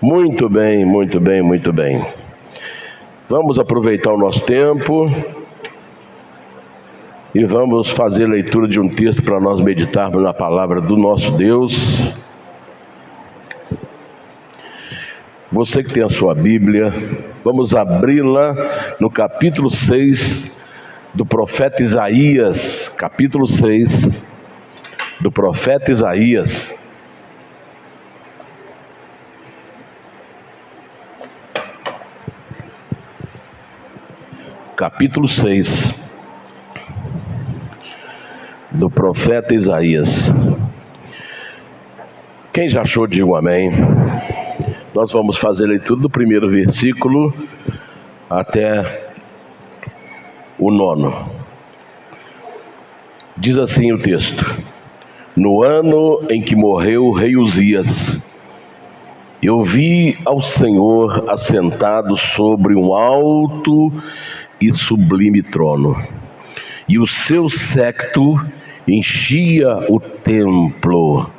Muito bem, muito bem, muito bem. Vamos aproveitar o nosso tempo e vamos fazer leitura de um texto para nós meditarmos na palavra do nosso Deus. Você que tem a sua Bíblia, vamos abri-la no capítulo 6 do profeta Isaías, capítulo 6 do profeta Isaías. Capítulo 6 do profeta Isaías. Quem já achou, diga um amém. Nós vamos fazer a leitura do primeiro versículo até o 9. Diz assim o texto: No ano em que morreu o rei Uzias, eu vi ao Senhor assentado sobre um alto e sublime trono, e o seu séquito enchia o templo.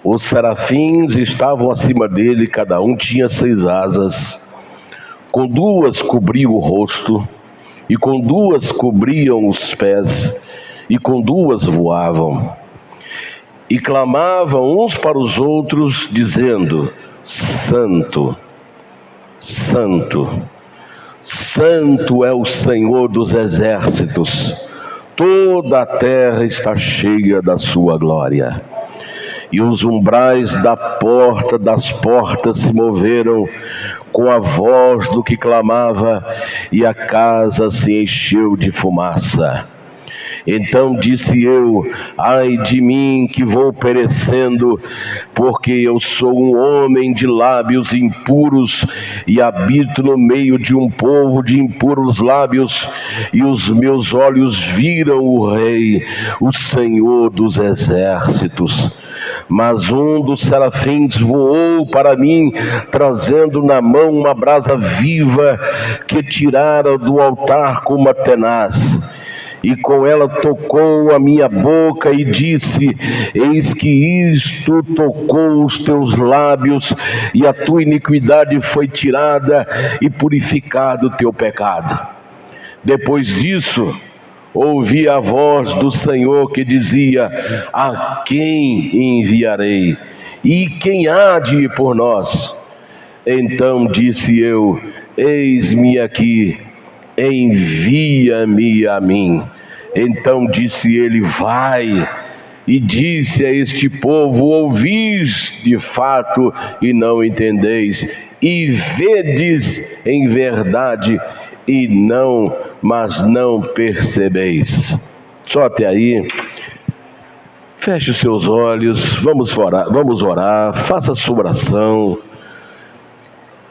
Os serafins estavam acima dele, cada um tinha 6 asas, com 2 cobriam o rosto, e com 2 cobriam os pés, e com 2 voavam. E clamavam uns para os outros, dizendo: Santo, Santo, Santo é o Senhor dos exércitos, toda a terra está cheia da sua glória. E os umbrais das portas se moveram com a voz do que clamava, e a casa se encheu de fumaça. Então disse eu: ai de mim que vou perecendo, porque eu sou um homem de lábios impuros e habito no meio de um povo de impuros lábios, e os meus olhos viram o Rei, o Senhor dos exércitos. Mas um dos serafins voou para mim, trazendo na mão uma brasa viva que tirara do altar com uma tenaz. E com ela tocou a minha boca e disse: eis que isto tocou os teus lábios, e a tua iniquidade foi tirada e purificado o teu pecado. Depois disso, ouvi a voz do Senhor que dizia: a quem enviarei? E quem há de ir por nós? Então disse eu: eis-me aqui, envia-me a mim. Então disse ele: vai, e disse a este povo: ouvis de fato e não entendeis, e vedes em verdade mas não percebeis. Só até aí. Feche os seus olhos, vamos orar, faça a sua oração.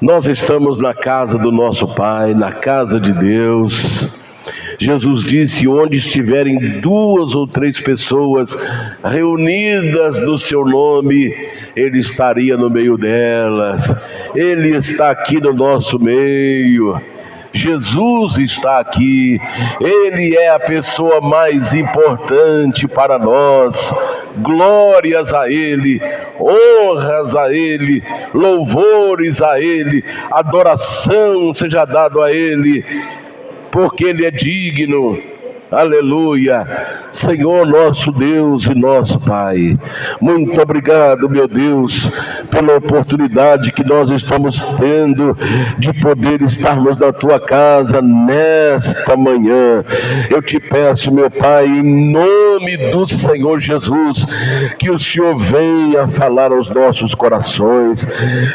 Nós estamos na casa do nosso Pai, na casa de Deus. Jesus disse: onde estiverem 2 ou 3 pessoas reunidas no seu nome, Ele estaria no meio delas. Ele está aqui no nosso meio. Jesus está aqui, Ele é a pessoa mais importante para nós. Glórias a Ele, honras a Ele, louvores a Ele, adoração seja dado a Ele, porque Ele é digno. Aleluia. Senhor nosso Deus e nosso Pai, muito obrigado, meu Deus, pela oportunidade que nós estamos tendo de poder estarmos na Tua casa nesta manhã. Eu te peço, meu Pai, em nome do Senhor Jesus, que o Senhor venha falar aos nossos corações.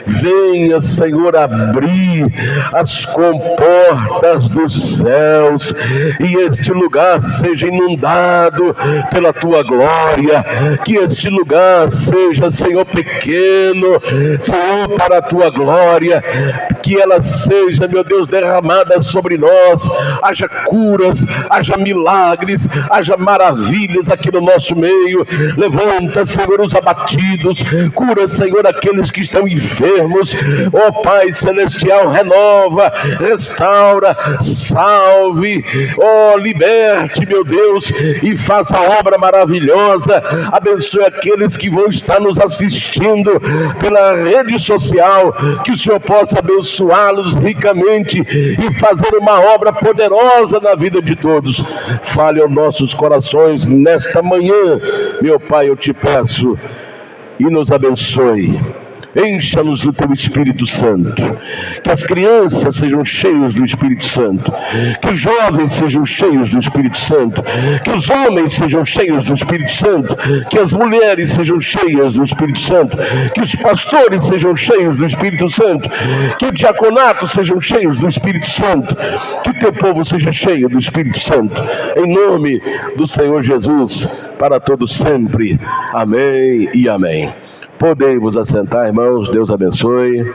Venha, Senhor, abrir as comportas dos céus, e este lugar seja inundado pela Tua glória, que este lugar seja, Senhor, pequeno, Senhor, para a Tua glória, que ela seja, meu Deus, derramada sobre nós. Haja curas, haja milagres, haja maravilhas aqui no nosso meio. Levanta, Senhor, os abatidos, cura, Senhor, aqueles que estão enfermos. Ó Pai Celestial, renova, restaura, salve, ó, liberte, meu Deus, e faça a obra maravilhosa. Abençoe aqueles que vão estar nos assistindo pela rede social, que o Senhor possa abençoá-los ricamente e fazer uma obra poderosa na vida de todos. Fale aos nossos corações nesta manhã, meu Pai, eu te peço, e nos abençoe. Encha-nos do Teu Espírito Santo, que as crianças sejam cheios do Espírito Santo, que os jovens sejam cheios do Espírito Santo, que os homens sejam cheios do Espírito Santo, que as mulheres sejam cheias do Espírito Santo, que os pastores sejam cheios do Espírito Santo, que o diaconato sejam cheios do Espírito Santo, que o Teu povo seja cheio do Espírito Santo, em nome do Senhor Jesus, para todos sempre. Amém e amém. Podem vos assentar, irmãos. Deus abençoe.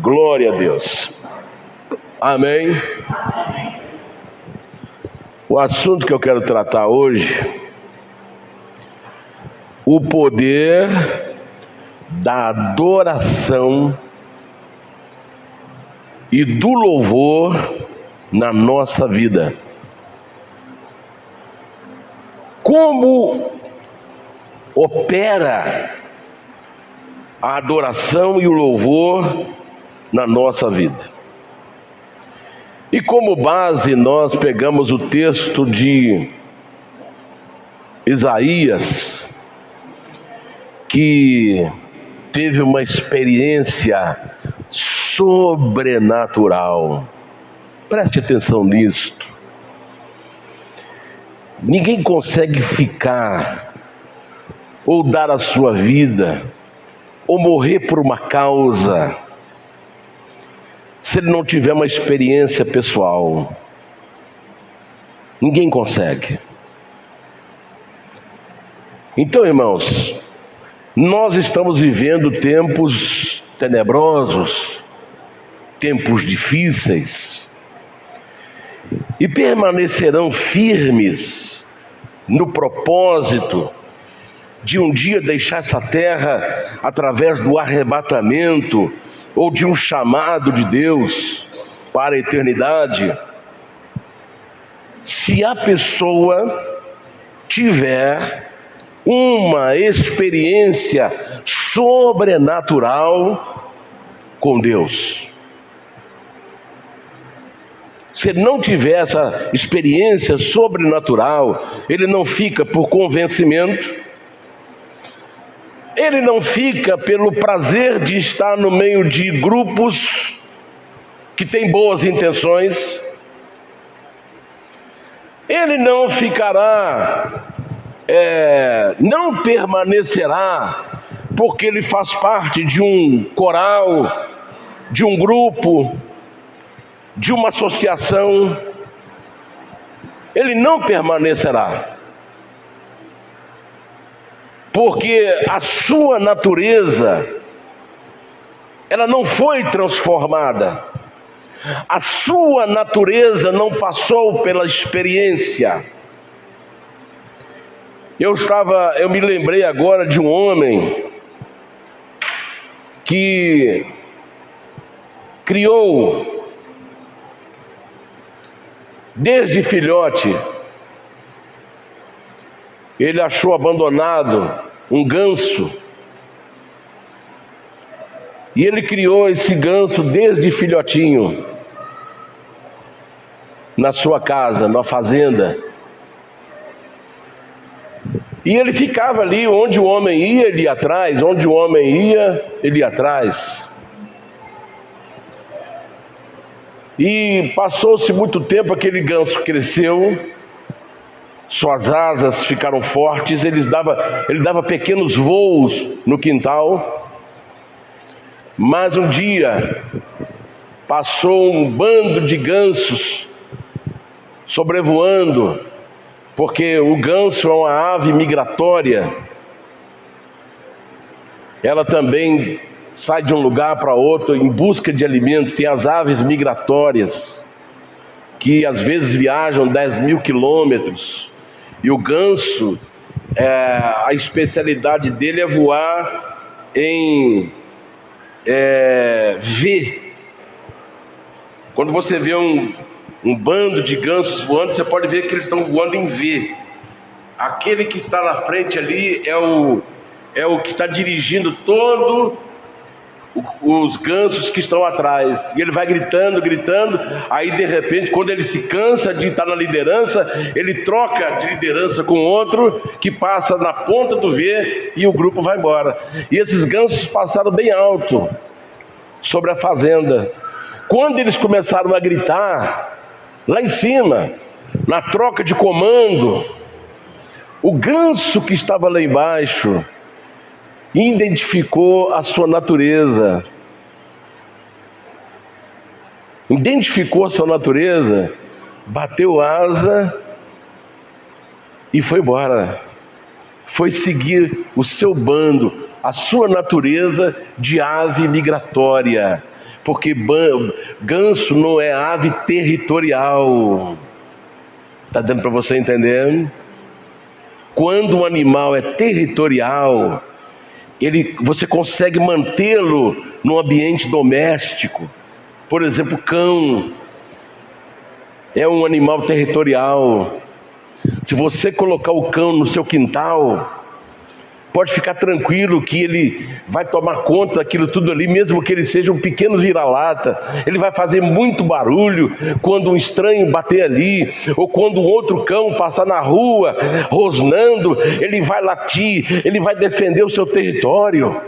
Glória a Deus. Amém. O assunto que eu quero tratar hoje, o poder da adoração e do louvor na nossa vida. Como opera a adoração e o louvor na nossa vida. E como base nós pegamos o texto de Isaías, que teve uma experiência sobrenatural. Preste atenção nisto. Ninguém consegue ficar ou dar a sua vida, ou morrer por uma causa, se ele não tiver uma experiência pessoal. Ninguém consegue. Então, irmãos, nós estamos vivendo tempos tenebrosos, tempos difíceis, e permanecerão firmes no propósito de um dia deixar essa terra através do arrebatamento ou de um chamado de Deus para a eternidade, se a pessoa tiver uma experiência sobrenatural com Deus. Se ele não tiver essa experiência sobrenatural, ele não fica por convencimento, ele não fica pelo prazer de estar no meio de grupos que têm boas intenções, ele não ficará, não permanecerá porque ele faz parte de um coral, de um grupo, de uma associação. Ele não permanecerá, porque a sua natureza, ela não foi transformada, a sua natureza não passou pela experiência. Eu me lembrei agora de um homem que criou, desde filhote, ele achou abandonado um ganso, e ele criou esse ganso desde filhotinho, na sua casa, na fazenda, e ele ficava ali, onde o homem ia, ele ia atrás, onde o homem ia, ele ia atrás. E passou-se muito tempo, aquele ganso cresceu, suas asas ficaram fortes, ele dava pequenos voos no quintal. Mas um dia passou um bando de gansos sobrevoando, porque o ganso é uma ave migratória. Ela também sai de um lugar para outro em busca de alimento. Tem as aves migratórias, que às vezes viajam 10.000 quilômetros. E o ganso, a especialidade dele é voar em V. Quando você vê um bando de gansos voando, você pode ver que eles estão voando em V. Aquele que está na frente ali é o que está dirigindo todos os gansos que estão atrás. E ele vai gritando, aí de repente, quando ele se cansa de estar na liderança, ele troca de liderança com outro que passa na ponta do V e o grupo vai embora. E esses gansos passaram bem alto sobre a fazenda. Quando eles começaram a gritar lá em cima, na troca de comando, o ganso que estava lá embaixo identificou a sua natureza. Bateu asa e foi embora. Foi seguir o seu bando, a sua natureza de ave migratória. Porque ganso não é ave territorial. Está dando para você entender? Quando um animal é territorial, você consegue mantê-lo no ambiente doméstico. Por exemplo, cão é um animal territorial. Se você colocar o cão no seu quintal, pode ficar tranquilo que ele vai tomar conta daquilo tudo ali, mesmo que ele seja um pequeno vira-lata. Ele vai fazer muito barulho quando um estranho bater ali, ou quando um outro cão passar na rua rosnando, ele vai latir, ele vai defender o seu território,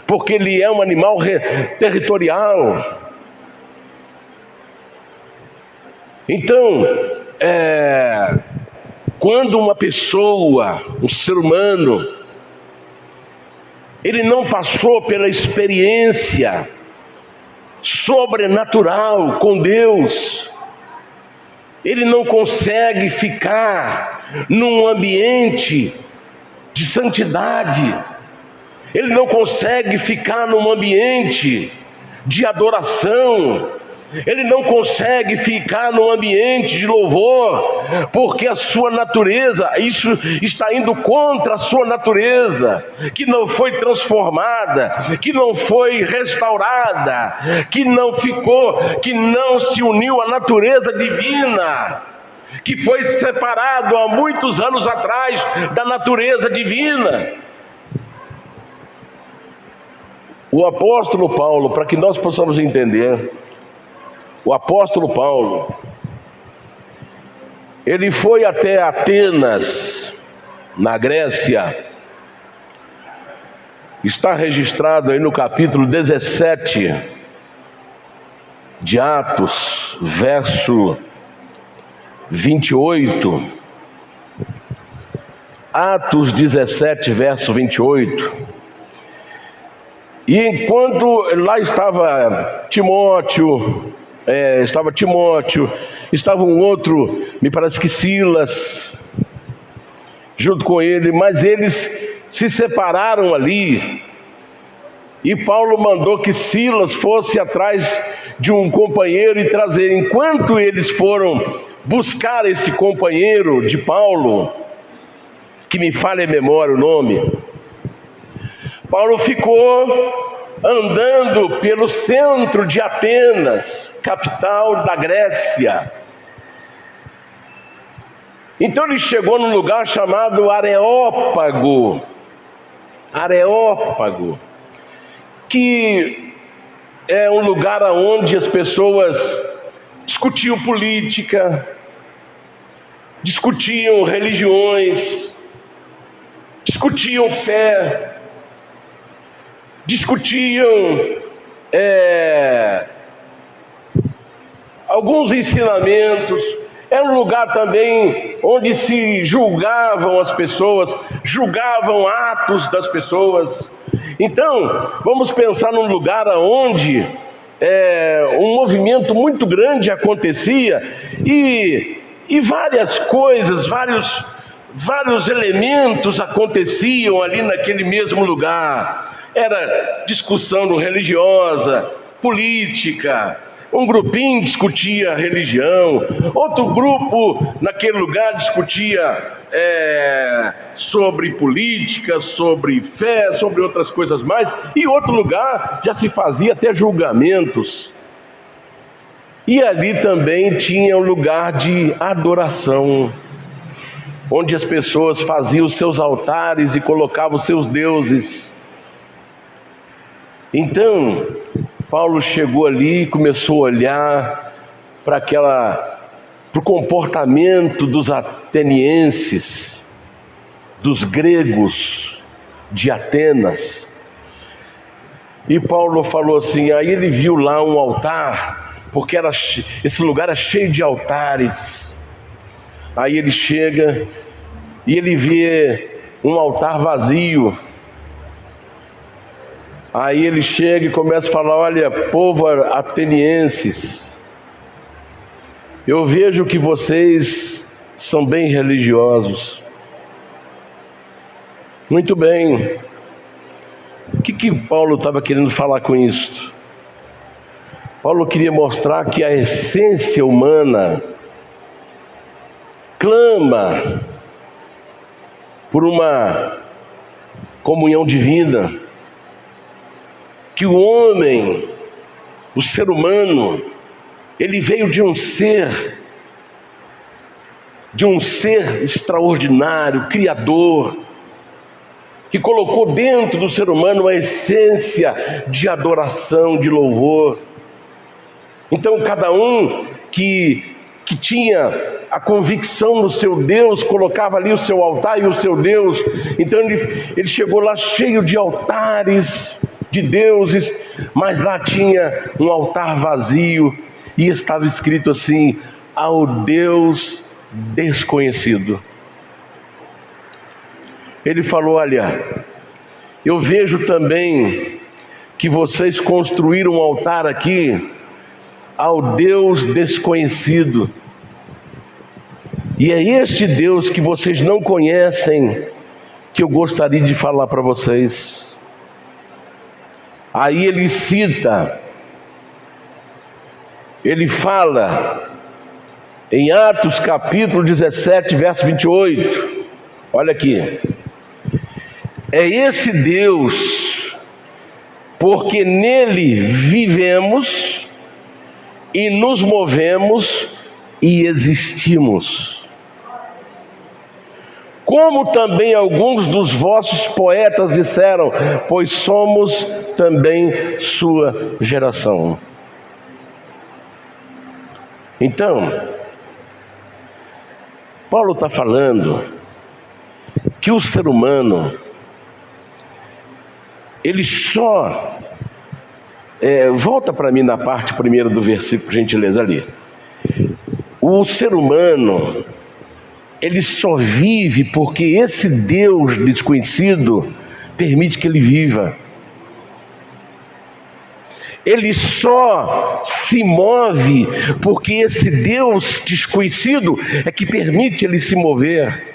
porque ele é um animal territorial. Então, quando uma pessoa, um ser humano, ele não passou pela experiência sobrenatural com Deus, ele não consegue ficar num ambiente de santidade, ele não consegue ficar num ambiente de adoração, ele não consegue ficar num ambiente de louvor, porque a sua natureza, isso está indo contra a sua natureza, que não foi transformada, que não foi restaurada, que não se uniu à natureza divina, que foi separado há muitos anos atrás da natureza divina. O apóstolo Paulo, para que nós possamos entender, o apóstolo Paulo, ele foi até Atenas, na Grécia. Está registrado aí no capítulo 17 de Atos, verso 28. Atos 17, verso 28. E enquanto lá estava Timóteo, estava um outro, me parece que Silas, junto com ele, mas eles se separaram ali, e Paulo mandou que Silas fosse atrás de um companheiro e trazer. Enquanto eles foram buscar esse companheiro de Paulo, que me falha a memória o nome, Paulo ficou andando pelo centro de Atenas, capital da Grécia. Então ele chegou num lugar chamado Areópago, que é um lugar onde as pessoas discutiam política, discutiam religiões, discutiam fé, discutiam alguns ensinamentos. Era um lugar também onde se julgavam as pessoas, julgavam atos das pessoas. Então, vamos pensar num lugar onde um movimento muito grande acontecia, e várias coisas, vários elementos aconteciam ali naquele mesmo lugar. era discussão religiosa, política. Um grupinho discutia religião, outro grupo naquele lugar discutia sobre política, sobre fé, sobre outras coisas mais, e outro lugar já se fazia até julgamentos. E ali também tinha um lugar de adoração, onde as pessoas faziam os seus altares e colocavam os seus deuses. Então, Paulo chegou ali e começou a olhar para o comportamento dos atenienses, dos gregos de Atenas. E Paulo falou assim, aí ele viu lá um altar, porque esse lugar é cheio de altares. Aí ele chega e ele vê um altar vazio. Aí ele chega e começa a falar, olha, povo atenienses, eu vejo que vocês são bem religiosos. Muito bem. O que Paulo estava querendo falar com isso? Paulo queria mostrar que a essência humana clama por uma comunhão divina, que o homem, o ser humano, ele veio de um ser extraordinário, criador, que colocou dentro do ser humano a essência de adoração, de louvor. Então cada um que tinha a convicção no seu Deus, colocava ali o seu altar e o seu Deus. Então ele chegou lá cheio de altares, de deuses, mas lá tinha um altar vazio e estava escrito assim, ao Deus desconhecido. Ele falou, olha, eu vejo também que vocês construíram um altar aqui ao Deus desconhecido, e é este Deus que vocês não conhecem que eu gostaria de falar para vocês. Aí ele cita, ele fala em Atos capítulo 17, verso 28, olha aqui, é esse Deus, porque nele vivemos e nos movemos e existimos. Como também alguns dos vossos poetas disseram, pois somos também sua geração. Então, Paulo está falando que o ser humano, ele só... volta para mim na parte primeira do versículo, por gentileza, ali. O ser humano, ele só vive porque esse Deus desconhecido permite que ele viva. Ele só se move porque esse Deus desconhecido é que permite ele se mover.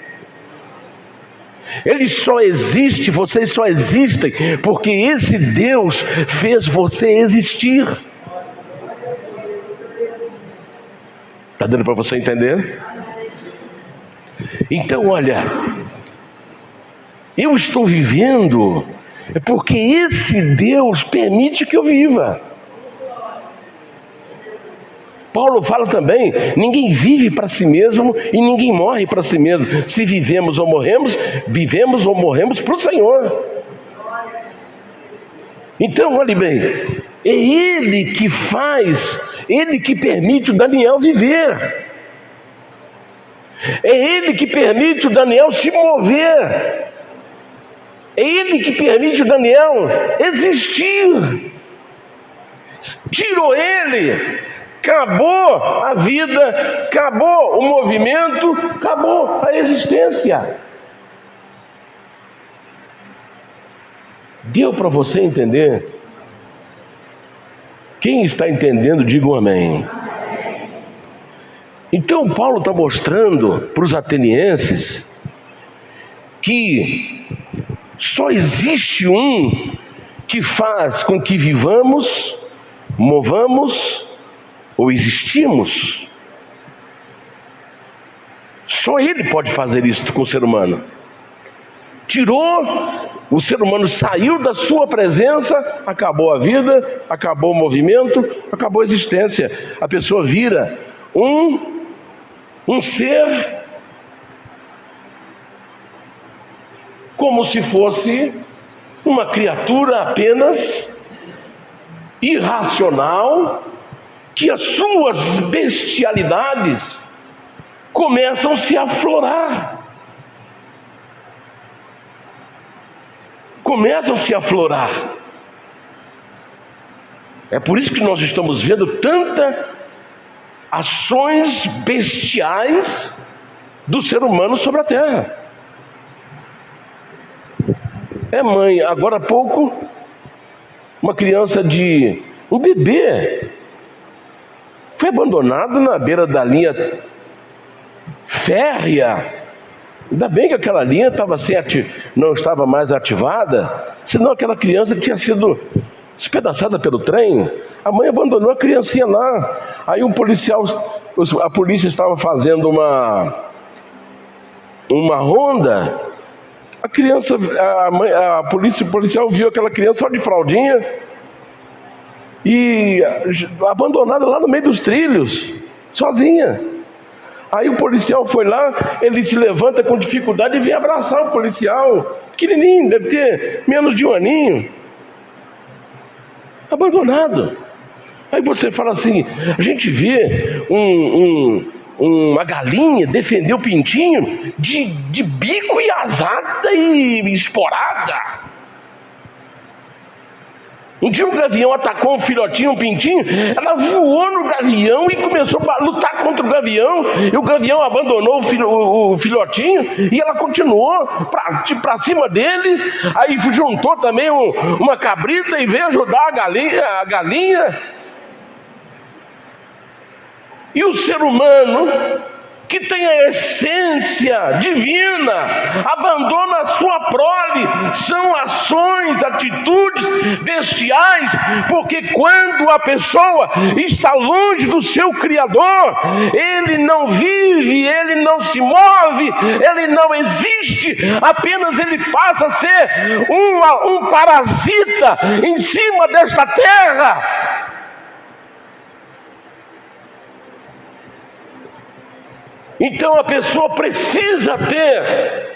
Ele só existe, vocês só existem porque esse Deus fez você existir. Está dando para você entender? Então, olha, eu estou vivendo porque esse Deus permite que eu viva. Paulo fala também, ninguém vive para si mesmo e ninguém morre para si mesmo. Se vivemos ou morremos para o Senhor. Então, olhe bem, é Ele que faz, Ele que permite o Daniel viver. É Ele que permite o Daniel se mover. É Ele que permite o Daniel existir. Tirou ele, acabou a vida, acabou o movimento, acabou a existência. Deu para você entender? Quem está entendendo, diga um amém. Então Paulo está mostrando para os atenienses que só existe um que faz com que vivamos, movamos ou existimos. Só Ele pode fazer isso com o ser humano. Tirou, o ser humano saiu da sua presença, acabou a vida, acabou o movimento, acabou a existência. A pessoa vira um ser como se fosse uma criatura apenas irracional, que as suas bestialidades começam a se aflorar. É por isso que nós estamos vendo tantas ações bestiais do ser humano sobre a terra. Mãe, agora há pouco, uma criança um bebê, foi abandonado na beira da linha férrea. Ainda bem que aquela linha estava não estava mais ativada, senão aquela criança tinha sido despedaçada pelo trem. A mãe abandonou a criancinha lá. Aí a polícia estava fazendo uma ronda. O policial viu aquela criança só de fraldinha e abandonada lá no meio dos trilhos, sozinha. Aí o policial foi lá, ele se levanta com dificuldade e vem abraçar o policial, pequenininho, deve ter menos de 1 aninho, abandonado. Aí você fala assim, a gente vê uma galinha defender o pintinho de bico e asada e esporada. Um dia um gavião atacou um filhotinho, um pintinho, ela voou no gavião e começou a lutar contra o gavião, e o gavião abandonou o filhotinho e ela continuou para cima dele. Aí juntou também uma cabrita e veio ajudar a galinha. E o ser humano, que tem a essência divina, abandona a sua prole. São ações, atitudes bestiais, porque quando a pessoa está longe do seu Criador, ele não vive, ele não se move, ele não existe, apenas ele passa a ser um parasita em cima desta terra. Então a pessoa precisa ter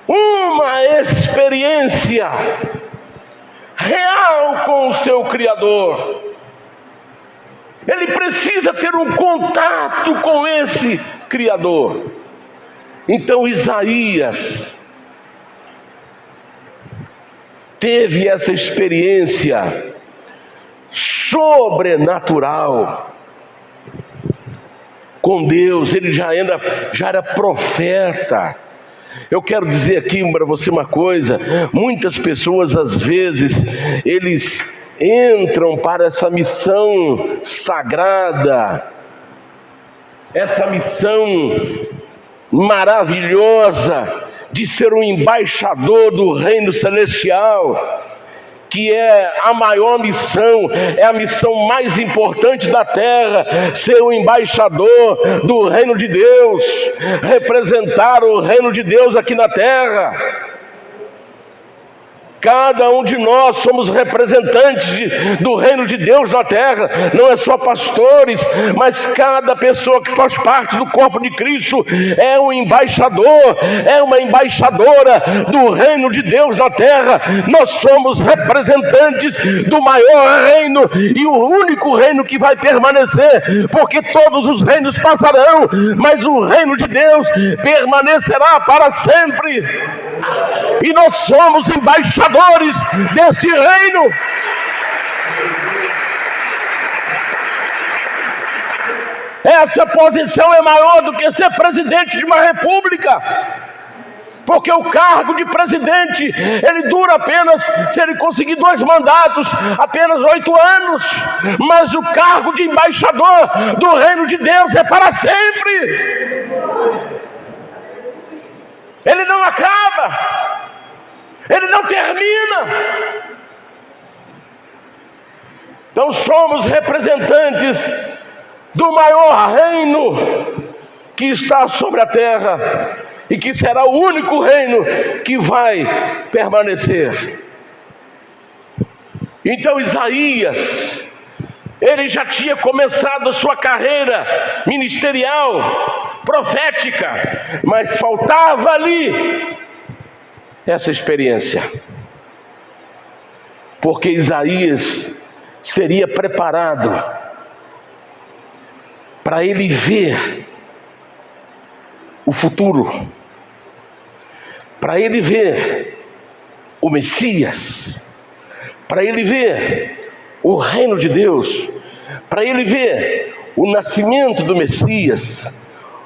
uma experiência real com o seu Criador. Ele precisa ter um contato com esse Criador. Então Isaías teve essa experiência sobrenatural com Deus. Ele já era profeta. Eu quero dizer aqui para você uma coisa: muitas pessoas às vezes eles entram para essa missão sagrada, essa missão maravilhosa de ser um embaixador do reino celestial, que é a maior missão, é a missão mais importante da terra, ser um embaixador do reino de Deus, representar o reino de Deus aqui na terra. Cada um de nós somos representantes do reino de Deus na terra. Não é só pastores, mas cada pessoa que faz parte do corpo de Cristo é um embaixador, é uma embaixadora do reino de Deus na terra. Nós somos representantes do maior reino e o único reino que vai permanecer, porque todos os reinos passarão, mas o reino de Deus permanecerá para sempre. E nós somos embaixadores deste reino. Essa posição é maior do que ser presidente de uma república, porque o cargo de presidente, ele dura apenas, se ele conseguir 2 mandatos, apenas 8 anos, mas o cargo de embaixador do reino de Deus é para sempre. Ele não acaba, ele não termina. Então somos representantes do maior reino que está sobre a terra e que será o único reino que vai permanecer. Então Isaías, ele já tinha começado a sua carreira ministerial, profética, mas faltava ali essa experiência. Porque Isaías seria preparado para ele ver o futuro, para ele ver o Messias, para ele ver o reino de Deus, para ele ver o nascimento do Messias,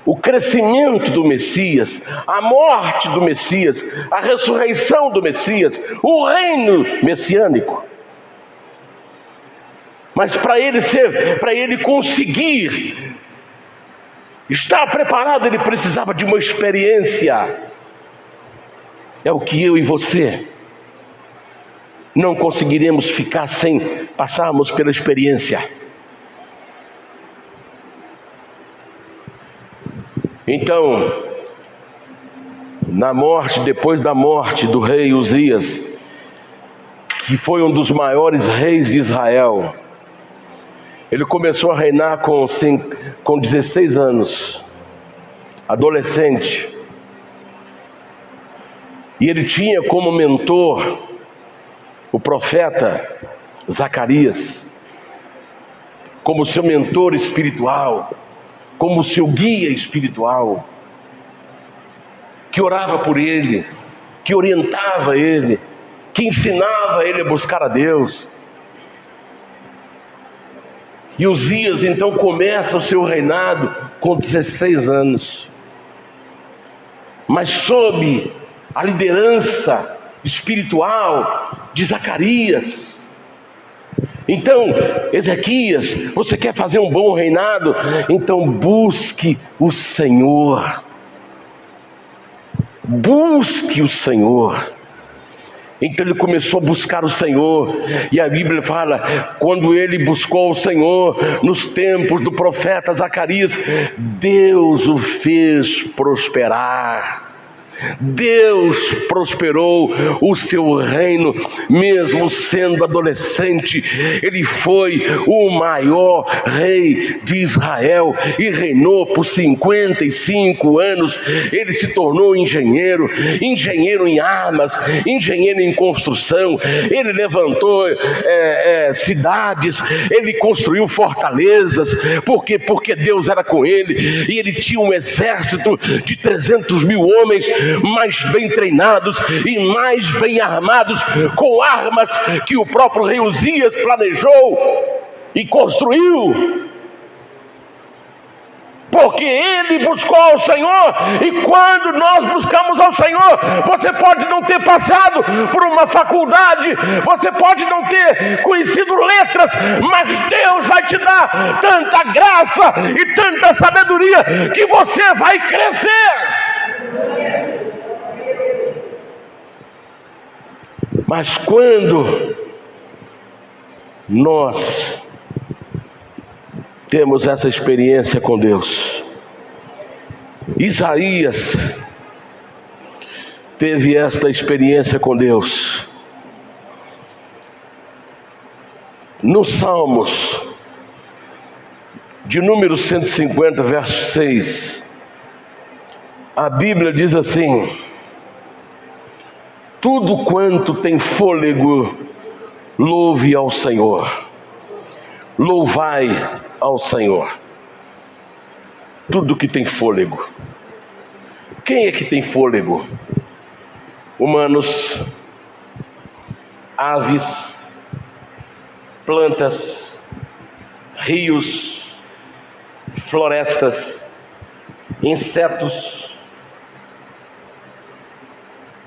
o crescimento do Messias, a morte do Messias, a ressurreição do Messias, o reino messiânico. Mas para ele conseguir estar preparado, ele precisava de uma experiência. É o que eu e você não conseguiremos ficar sem passarmos pela experiência. Então, depois da morte do rei Uzias, que foi um dos maiores reis de Israel, ele começou a reinar com 16 anos, adolescente. E ele tinha como mentor o profeta Zacarias, como seu mentor espiritual, como seu guia espiritual, que orava por ele, que orientava ele, que ensinava ele a buscar a Deus. E Uzias então começa o seu reinado com 16 anos, mas sob a liderança espiritual de Zacarias. Então, Ezequias, você quer fazer um bom reinado? Então busque o Senhor. Busque o Senhor. Então ele começou a buscar o Senhor, e a Bíblia fala, quando ele buscou o Senhor, nos tempos do profeta Zacarias, Deus o fez prosperar. Deus prosperou o seu reino, mesmo sendo adolescente. Ele foi o maior rei de Israel e reinou por 55 anos. Ele se tornou engenheiro em armas, engenheiro em construção. Ele levantou cidades, ele construiu fortalezas. Por quê? Porque Deus era com ele, e ele tinha um exército de 300 mil homens, mais bem treinados e mais bem armados, com armas que o próprio rei Uzias planejou e construiu, porque ele buscou ao Senhor. E quando nós buscamos ao Senhor, você pode não ter passado por uma faculdade, você pode não ter conhecido letras, mas Deus vai te dar tanta graça e tanta sabedoria que você vai crescer. Mas quando nós temos essa experiência com Deus, Isaías teve esta experiência com Deus. Nos Salmos, de número 150, verso 6, a Bíblia diz assim: tudo quanto tem fôlego, louve ao Senhor. Louvai ao Senhor. Tudo que tem fôlego. Quem é que tem fôlego? Humanos, aves, plantas, rios, florestas, insetos,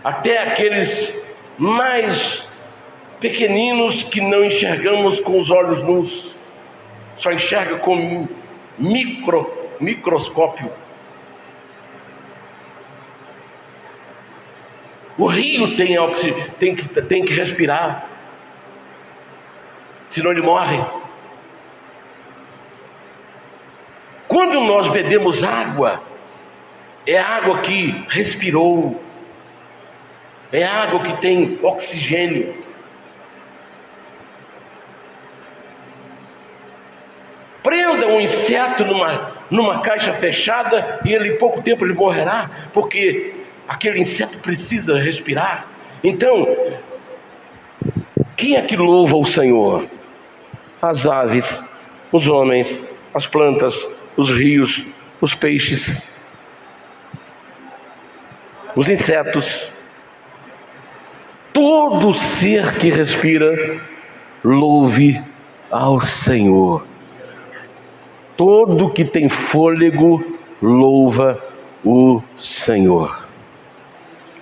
até aqueles mais pequeninos que não enxergamos com os olhos nus, só enxerga com microscópio. O rio tem que respirar. senão ele morre. Quando nós bebemos água, é água que respirou, é água que tem oxigênio. Prenda um inseto numa caixa fechada e em pouco tempo ele morrerá, porque aquele inseto precisa respirar. Então, quem é que louva o Senhor? As aves, os homens, as plantas, os rios, os peixes, os insetos. Todo ser que respira, louve ao Senhor. Todo que tem fôlego, louva o Senhor.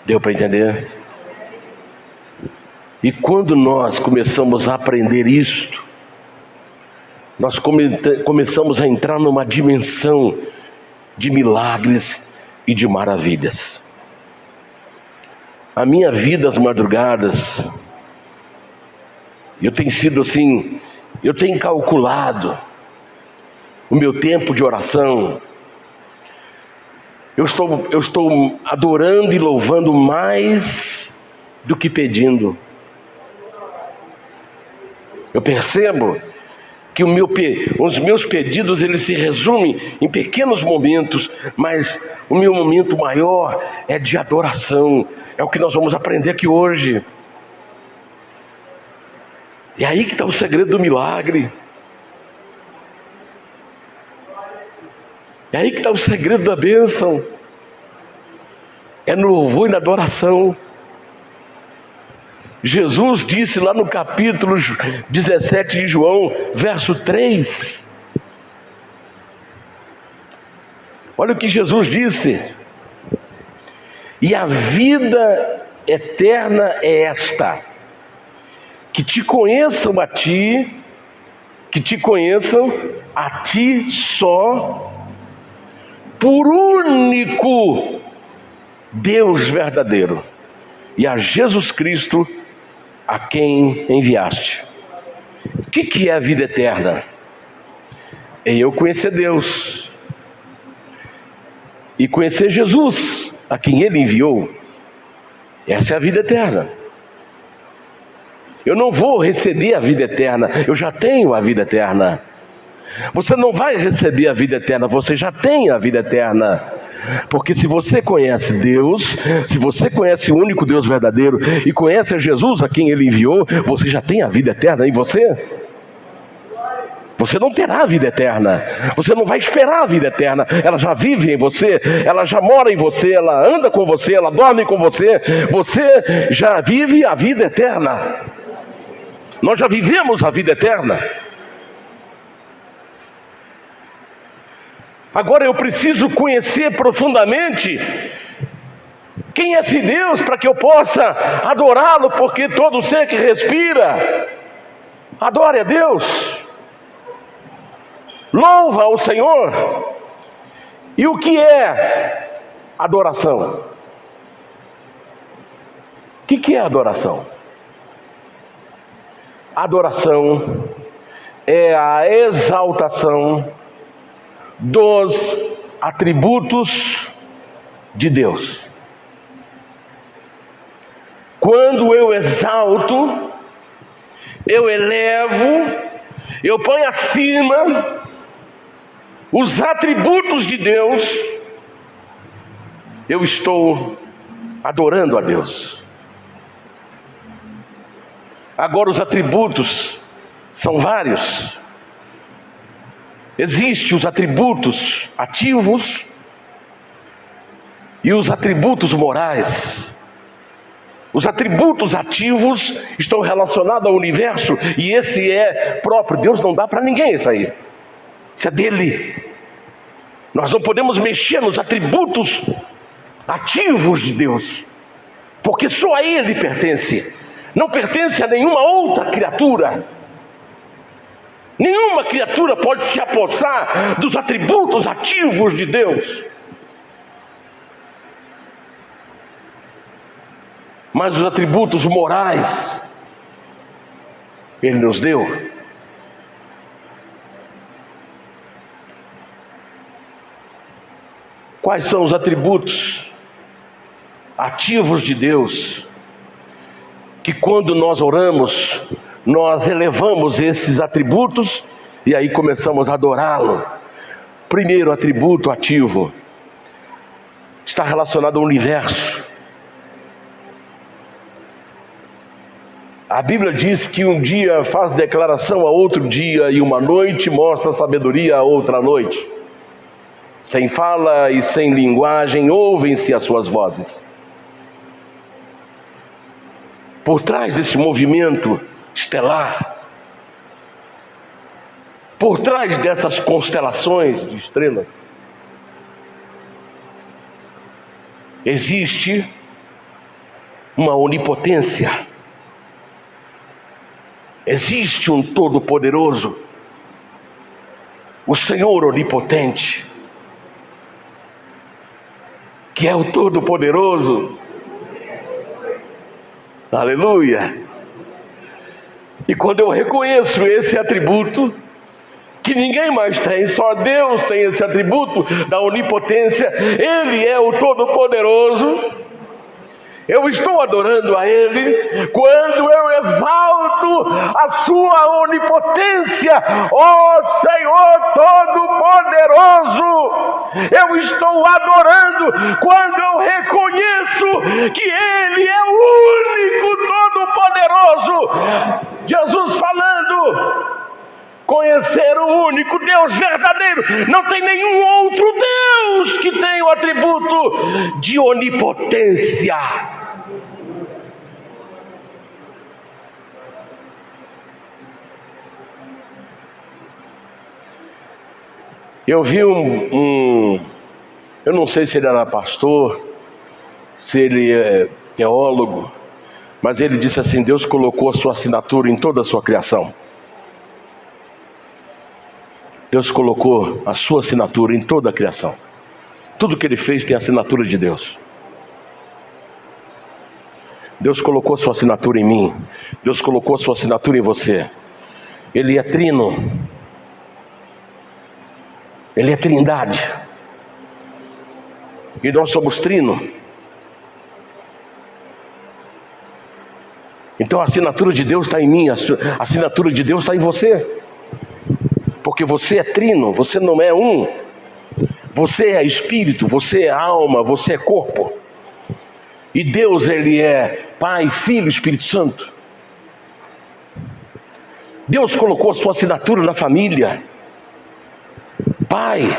Deu para entender? E quando nós começamos a aprender isto, nós começamos a entrar numa dimensão de milagres e de maravilhas. A minha vida às madrugadas, eu tenho sido assim, eu tenho calculado o meu tempo de oração. Eu estou adorando e louvando mais do que pedindo. Eu percebo que os meus pedidos, eles se resumem em pequenos momentos, mas o meu momento maior é de adoração. É o que nós vamos aprender aqui hoje. E aí que está o segredo do milagre. É aí que está o segredo da bênção. É no louvor e na adoração. Jesus disse lá no capítulo 17 de João, verso 3. Olha o que Jesus disse. E a vida eterna é esta: que te conheçam a ti, só, por único Deus verdadeiro, e a Jesus Cristo, a quem enviaste. O que é a vida eterna? É eu conhecer Deus e conhecer Jesus, a quem Ele enviou. Essa é a vida eterna. Eu não vou receber a vida eterna, eu já tenho a vida eterna. Você não vai receber a vida eterna, você já tem a vida eterna. Porque se você conhece Deus, se você conhece o único Deus verdadeiro e conhece a Jesus a quem Ele enviou, você já tem a vida eterna em você. Você não terá a vida eterna, você não vai esperar a vida eterna, ela já vive em você, ela já mora em você, ela anda com você, ela dorme com você, você já vive a vida eterna. Nós já vivemos a vida eterna. Agora eu preciso conhecer profundamente quem é esse Deus, para que eu possa adorá-lo, porque todo ser que respira, adore a Deus, louva ao Senhor. E o que é adoração? O que é adoração? Adoração é a exaltação dos atributos de Deus. Quando eu exalto, eu elevo, eu ponho acima os atributos de Deus, eu estou adorando a Deus. Agora, os atributos são vários. Existem os atributos ativos e os atributos morais. Os atributos ativos estão relacionados ao universo, e esse é próprio. Deus não dá para ninguém isso aí. Isso é dele. Nós não podemos mexer nos atributos ativos de Deus, porque só a Ele pertence. Não pertence a nenhuma outra criatura. Nenhuma criatura pode se apossar dos atributos ativos de Deus. Mas os atributos morais Ele nos deu. Quais são os atributos ativos de Deus, que quando nós oramos, nós elevamos esses atributos e aí começamos a adorá-lo. Primeiro atributo ativo está relacionado ao universo. A Bíblia diz que um dia faz declaração a outro dia, e uma noite mostra sabedoria a outra noite. Sem fala e sem linguagem, ouvem-se as suas vozes. Por trás desse movimento estelar, por trás dessas constelações de estrelas, existe uma onipotência. Existe um Todo-Poderoso, o Senhor Onipotente, que é o Todo-Poderoso. Aleluia! E quando eu reconheço esse atributo, que ninguém mais tem, só Deus tem esse atributo da onipotência, Ele é o Todo-Poderoso, eu estou adorando a Ele quando eu exalto a sua onipotência, ó Senhor Todo-Poderoso. Eu estou adorando quando eu reconheço que Ele é o único Todo-Poderoso. Jesus falando, conhecer o único Deus verdadeiro. Não tem nenhum outro Deus que tenha o atributo de onipotência. Eu vi eu não sei se ele era pastor, se ele é teólogo, mas ele disse assim: Deus colocou a sua assinatura em toda a sua criação. Deus colocou a sua assinatura em toda a criação. Tudo que Ele fez tem a assinatura de Deus. Deus colocou a sua assinatura em mim. Deus colocou a sua assinatura em você. Ele é trino. Ele é trindade. E nós somos trino. Então a assinatura de Deus está em mim. A assinatura de Deus está em você. Porque você é trino, você não é um. Você é espírito, você é alma, você é corpo. E Deus, Ele é Pai, Filho, Espírito Santo. Deus colocou a sua assinatura na família. Pai,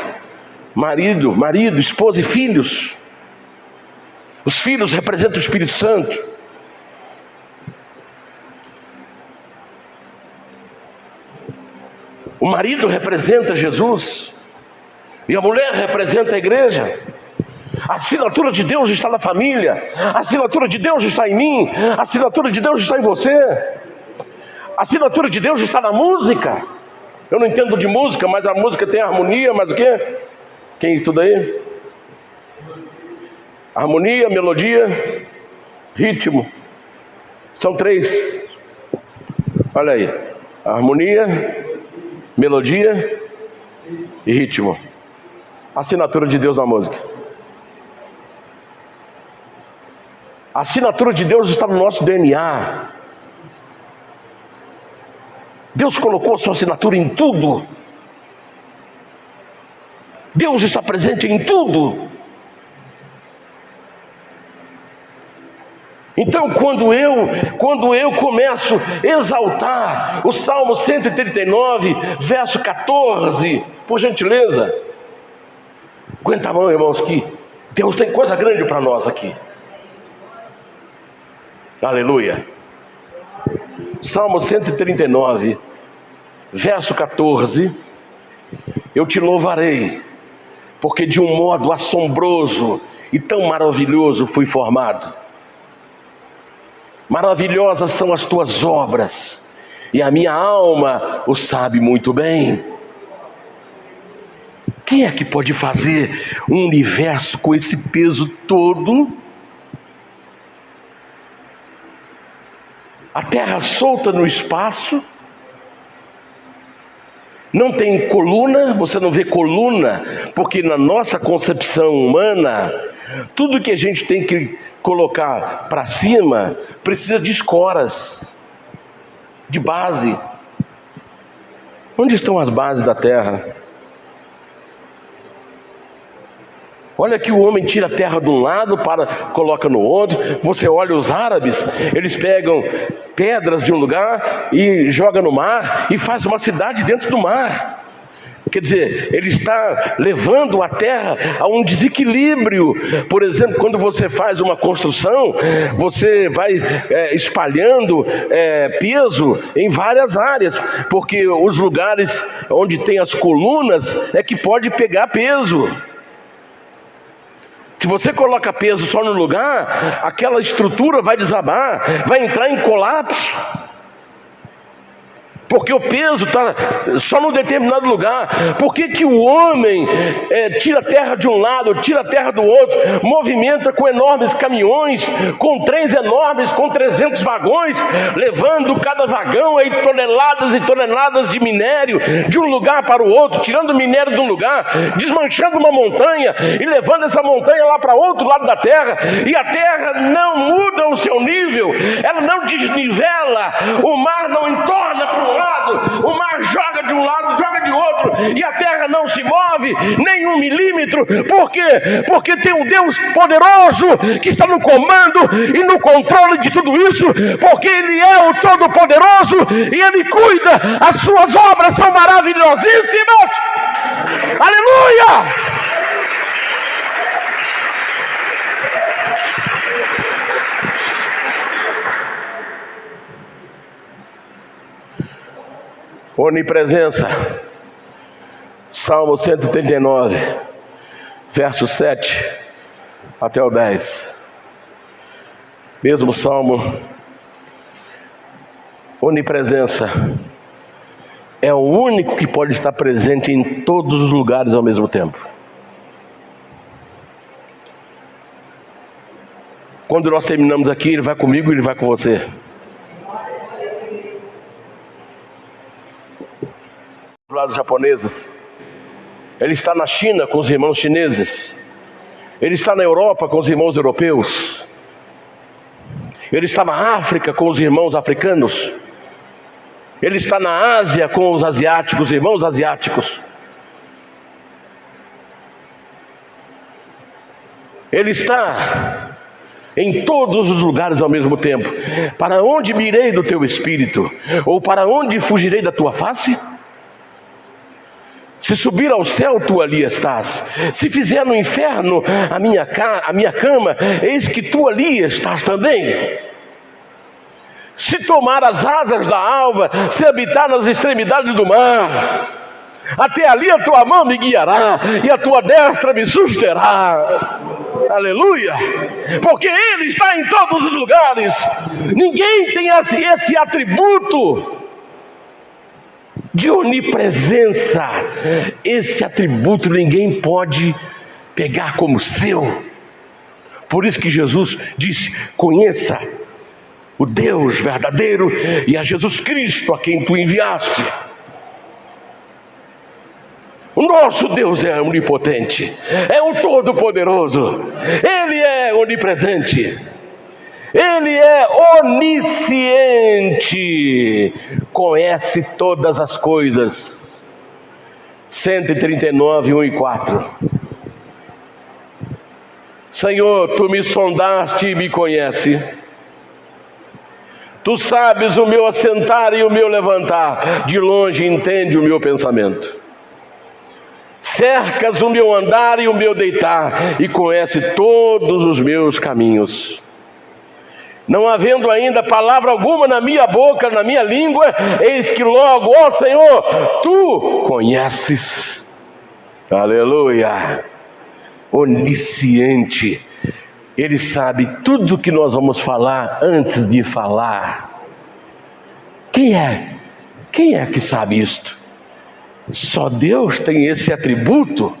marido, esposa e filhos. Os filhos representam o Espírito Santo. O marido representa Jesus, e a mulher representa a igreja. A assinatura de Deus está na família, a assinatura de Deus está em mim, a assinatura de Deus está em você, a assinatura de Deus está na música. Eu não entendo de música, mas a música tem harmonia, mas o quê? Quem estuda aí? Harmonia, melodia, ritmo. São três. Olha aí, harmonia, melodia e ritmo. Assinatura de Deus na música. A assinatura de Deus está no nosso DNA. Deus colocou a sua assinatura em tudo. Deus está presente em tudo. Então, quando eu começo a exaltar o Salmo 139, verso 14, por gentileza, aguenta a mão, irmãos, que Deus tem coisa grande para nós aqui. Aleluia. Salmo 139, verso 14: eu te louvarei, porque de um modo assombroso e tão maravilhoso fui formado. Maravilhosas são as tuas obras, e a minha alma o sabe muito bem. Quem é que pode fazer um universo com esse peso todo? A terra solta no espaço, Não tem coluna, você não vê coluna, porque na nossa concepção humana, tudo que a gente tem que colocar para cima precisa de escoras, de base. Onde estão as bases da terra? Olha que o homem tira a terra de um lado, coloca no outro. Você olha os árabes, eles pegam pedras de um lugar e jogam no mar e faz uma cidade dentro do mar. Quer dizer, ele está levando a terra a um desequilíbrio. Por exemplo, quando você faz uma construção, você vai espalhando peso em várias áreas, porque os lugares onde tem as colunas é que pode pegar peso. Se você coloca peso só no lugar, aquela estrutura vai desabar, vai entrar em colapso. Porque o peso está só num determinado lugar. Por que o homem tira a terra de um lado, tira a terra do outro, movimenta com enormes caminhões, com trens enormes, com 300 vagões, levando cada vagão aí toneladas e toneladas de minério de um lugar para o outro, tirando minério de um lugar, desmanchando uma montanha e levando essa montanha lá para outro lado da terra, e a terra não muda o seu nível, ela não desnivela, o mar não entorna para um lado, o mar joga de um lado, joga de outro, e a terra não se move nem 1 milímetro. Por quê? Porque tem um Deus poderoso que está no comando e no controle de tudo isso, porque Ele é o Todo-Poderoso e Ele cuida, as suas obras são maravilhosíssimas. Aleluia! Onipresença, Salmo 139, verso 7 até o 10. Mesmo Salmo. Onipresença é o único que pode estar presente em todos os lugares ao mesmo tempo. Quando nós terminamos aqui, Ele vai comigo e Ele vai com você. Lados japoneses, Ele está na China com os irmãos chineses, Ele está na Europa com os irmãos europeus, Ele está na África com os irmãos africanos, Ele está na Ásia com os asiáticos, irmãos asiáticos. Ele está em todos os lugares ao mesmo tempo. Para onde me irei do teu espírito? Ou para onde fugirei da tua face? Se subir ao céu, tu ali estás. Se fizer no inferno a minha cama, eis que tu ali estás também. Se tomar as asas da alva, se habitar nas extremidades do mar, até ali a tua mão me guiará e a tua destra me susterá. Aleluia! Porque Ele está em todos os lugares. Ninguém tem esse atributo de onipresença. Esse atributo ninguém pode pegar como seu. Por isso que Jesus disse: conheça o Deus verdadeiro e a Jesus Cristo a quem tu enviaste. O nosso Deus é onipotente, é o Todo-Poderoso, Ele é onipresente, Ele é onisciente, conhece todas as coisas. 139, 1 e 4. Senhor, tu me sondaste e me conhece. Tu sabes o meu assentar e o meu levantar, de longe entende o meu pensamento. Cercas o meu andar e o meu deitar, e conhece todos os meus caminhos. Não havendo ainda palavra alguma na minha boca, na minha língua, eis que logo, ó Senhor, tu conheces. Aleluia! Onisciente. Ele sabe tudo que nós vamos falar antes de falar. Quem é que sabe isto? Só Deus tem esse atributo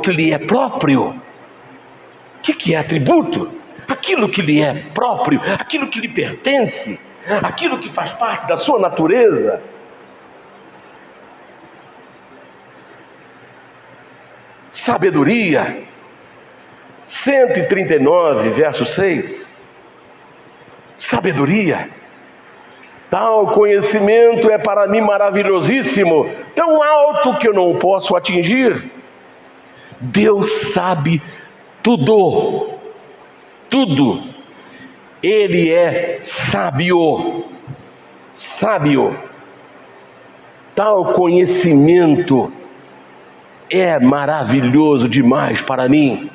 que lhe é próprio. O que é atributo? Aquilo que lhe é próprio, aquilo que lhe pertence, aquilo que faz parte da sua natureza. sabedoria. 139, verso 6. Sabedoria. Tal conhecimento é para mim maravilhosíssimo, tão alto que eu não posso atingir. Deus sabe tudo, tudo. Ele é sábio, sábio. Tal conhecimento é maravilhoso demais para mim.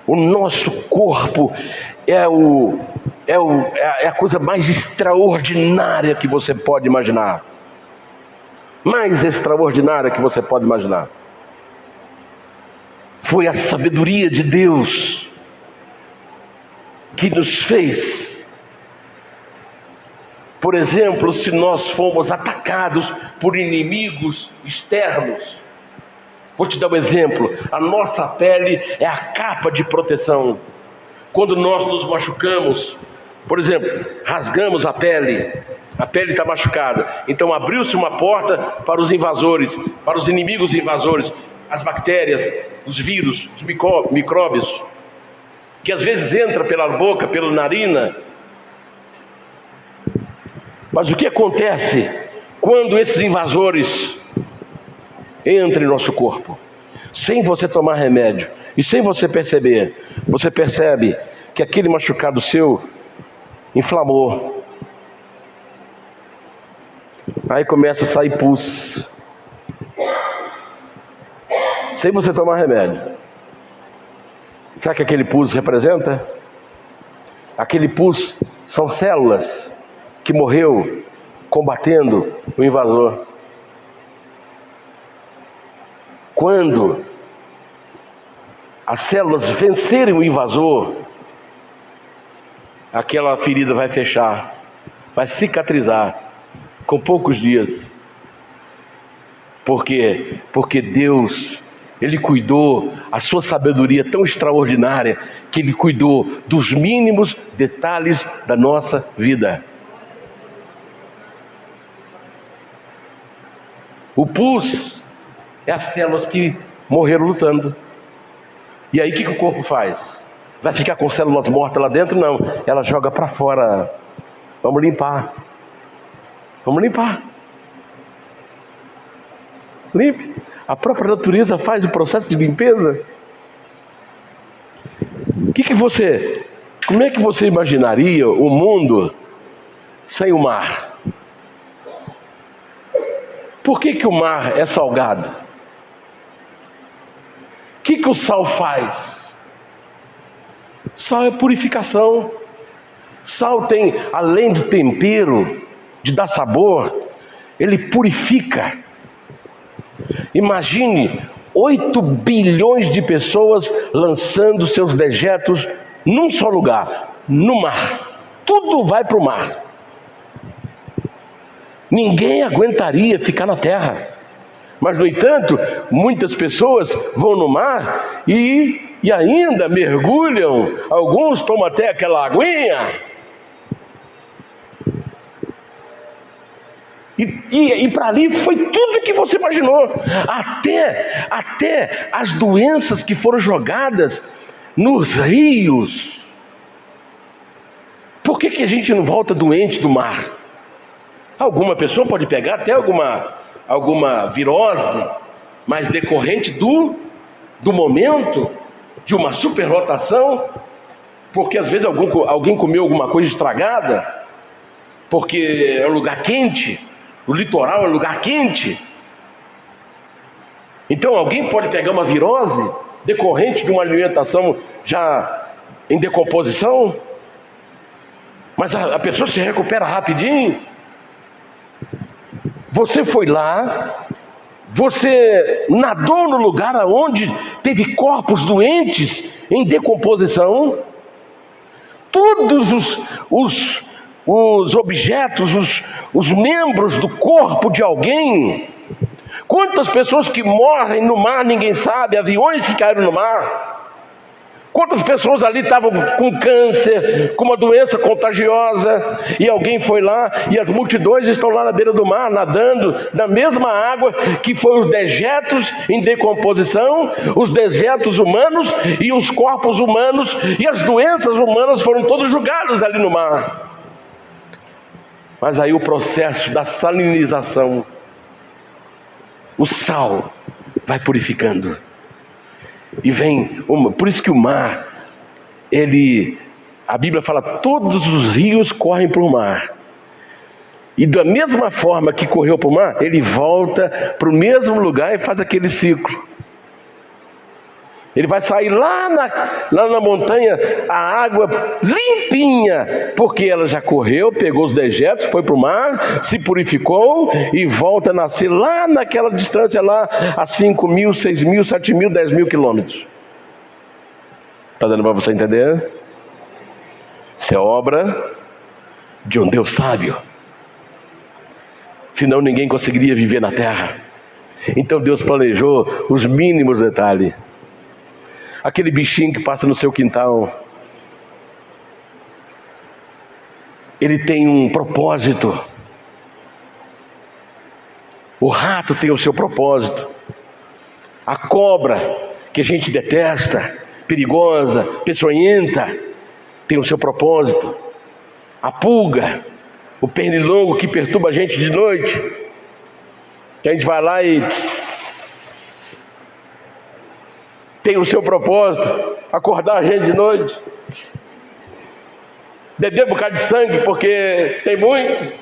O nosso corpo é a coisa mais extraordinária que você pode imaginar. Mais extraordinária que você pode imaginar. Foi a sabedoria de Deus que nos fez. Por exemplo, se nós fomos atacados por inimigos externos, vou te dar um exemplo. A nossa pele é a capa de proteção. Quando nós nos machucamos, por exemplo, rasgamos a pele está machucada. Então abriu-se uma porta para os invasores, para os inimigos invasores, as bactérias, os vírus, os micróbios, que às vezes entra pela boca, pela narina. Mas o que acontece quando esses invasores entram em nosso corpo? Sem você tomar remédio e sem você perceber, você percebe que aquele machucado seu inflamou. Aí começa a sair pus. Sem você tomar remédio. Sabe o que aquele pus representa? Aquele pus são células que morreu combatendo o invasor. Quando as células vencerem o invasor, aquela ferida vai fechar, vai cicatrizar com poucos dias. Por quê? Porque Deus, Ele cuidou, a sua sabedoria tão extraordinária, que Ele cuidou dos mínimos detalhes da nossa vida. O pus é as células que morreram lutando. E aí o que o corpo faz? Vai ficar com células mortas lá dentro? Não, ela joga para fora. Vamos limpar. Vamos limpar. Limpe. A própria natureza faz o processo de limpeza. Como é que você imaginaria o mundo sem o mar? Por que o mar é salgado? O que o sal faz? Sal é purificação. Sal tem, além do tempero, de dar sabor, ele purifica. Imagine 8 bilhões de pessoas lançando seus dejetos num só lugar, no mar. Tudo vai para o mar. Ninguém aguentaria ficar na terra. Mas, no entanto, muitas pessoas vão no mar e ainda mergulham. Alguns tomam até aquela aguinha. E para ali foi tudo que você imaginou. Até as doenças que foram jogadas nos rios. Por que a gente não volta doente do mar? Alguma pessoa pode pegar até alguma virose, mas decorrente do momento, de uma superlotação, porque às vezes alguém comeu alguma coisa estragada, porque é um lugar quente. O litoral é um lugar quente. Então alguém pode pegar uma virose decorrente de uma alimentação já em decomposição, mas a pessoa se recupera rapidinho. Você foi lá, você nadou no lugar onde teve corpos doentes em decomposição. Todos os objetos, os membros do corpo de alguém. Quantas pessoas que morrem no mar, ninguém sabe. Aviões que caíram no mar. Quantas pessoas ali estavam com câncer, com uma doença contagiosa, e alguém foi lá, e as multidões estão lá na beira do mar, nadando, na mesma água que foi os dejetos em decomposição, os dejetos humanos e os corpos humanos, e as doenças humanas foram todas jogadas ali no mar. Mas aí o processo da salinização, o sal vai purificando. E vem, por isso que o mar, a Bíblia fala, todos os rios correm para o mar. E da mesma forma que correu para o mar, ele volta para o mesmo lugar e faz aquele ciclo. Ele vai sair lá na montanha, a água limpinha, porque ela já correu, pegou os dejetos, foi para o mar, se purificou e volta a nascer lá naquela distância lá, a 5 mil, 6 mil, 7 mil, 10 mil quilômetros. Está dando para você entender? Isso é obra de um Deus sábio. Senão ninguém conseguiria viver na terra. Então Deus planejou os mínimos detalhes. Aquele bichinho que passa no seu quintal, ele tem um propósito. O rato tem o seu propósito. A cobra, que a gente detesta, perigosa, peçonhenta, tem o seu propósito. A pulga, o pernilongo que perturba a gente de noite, que a gente vai lá e tem o seu propósito, acordar a gente de noite, beber um bocado de sangue, porque tem muito,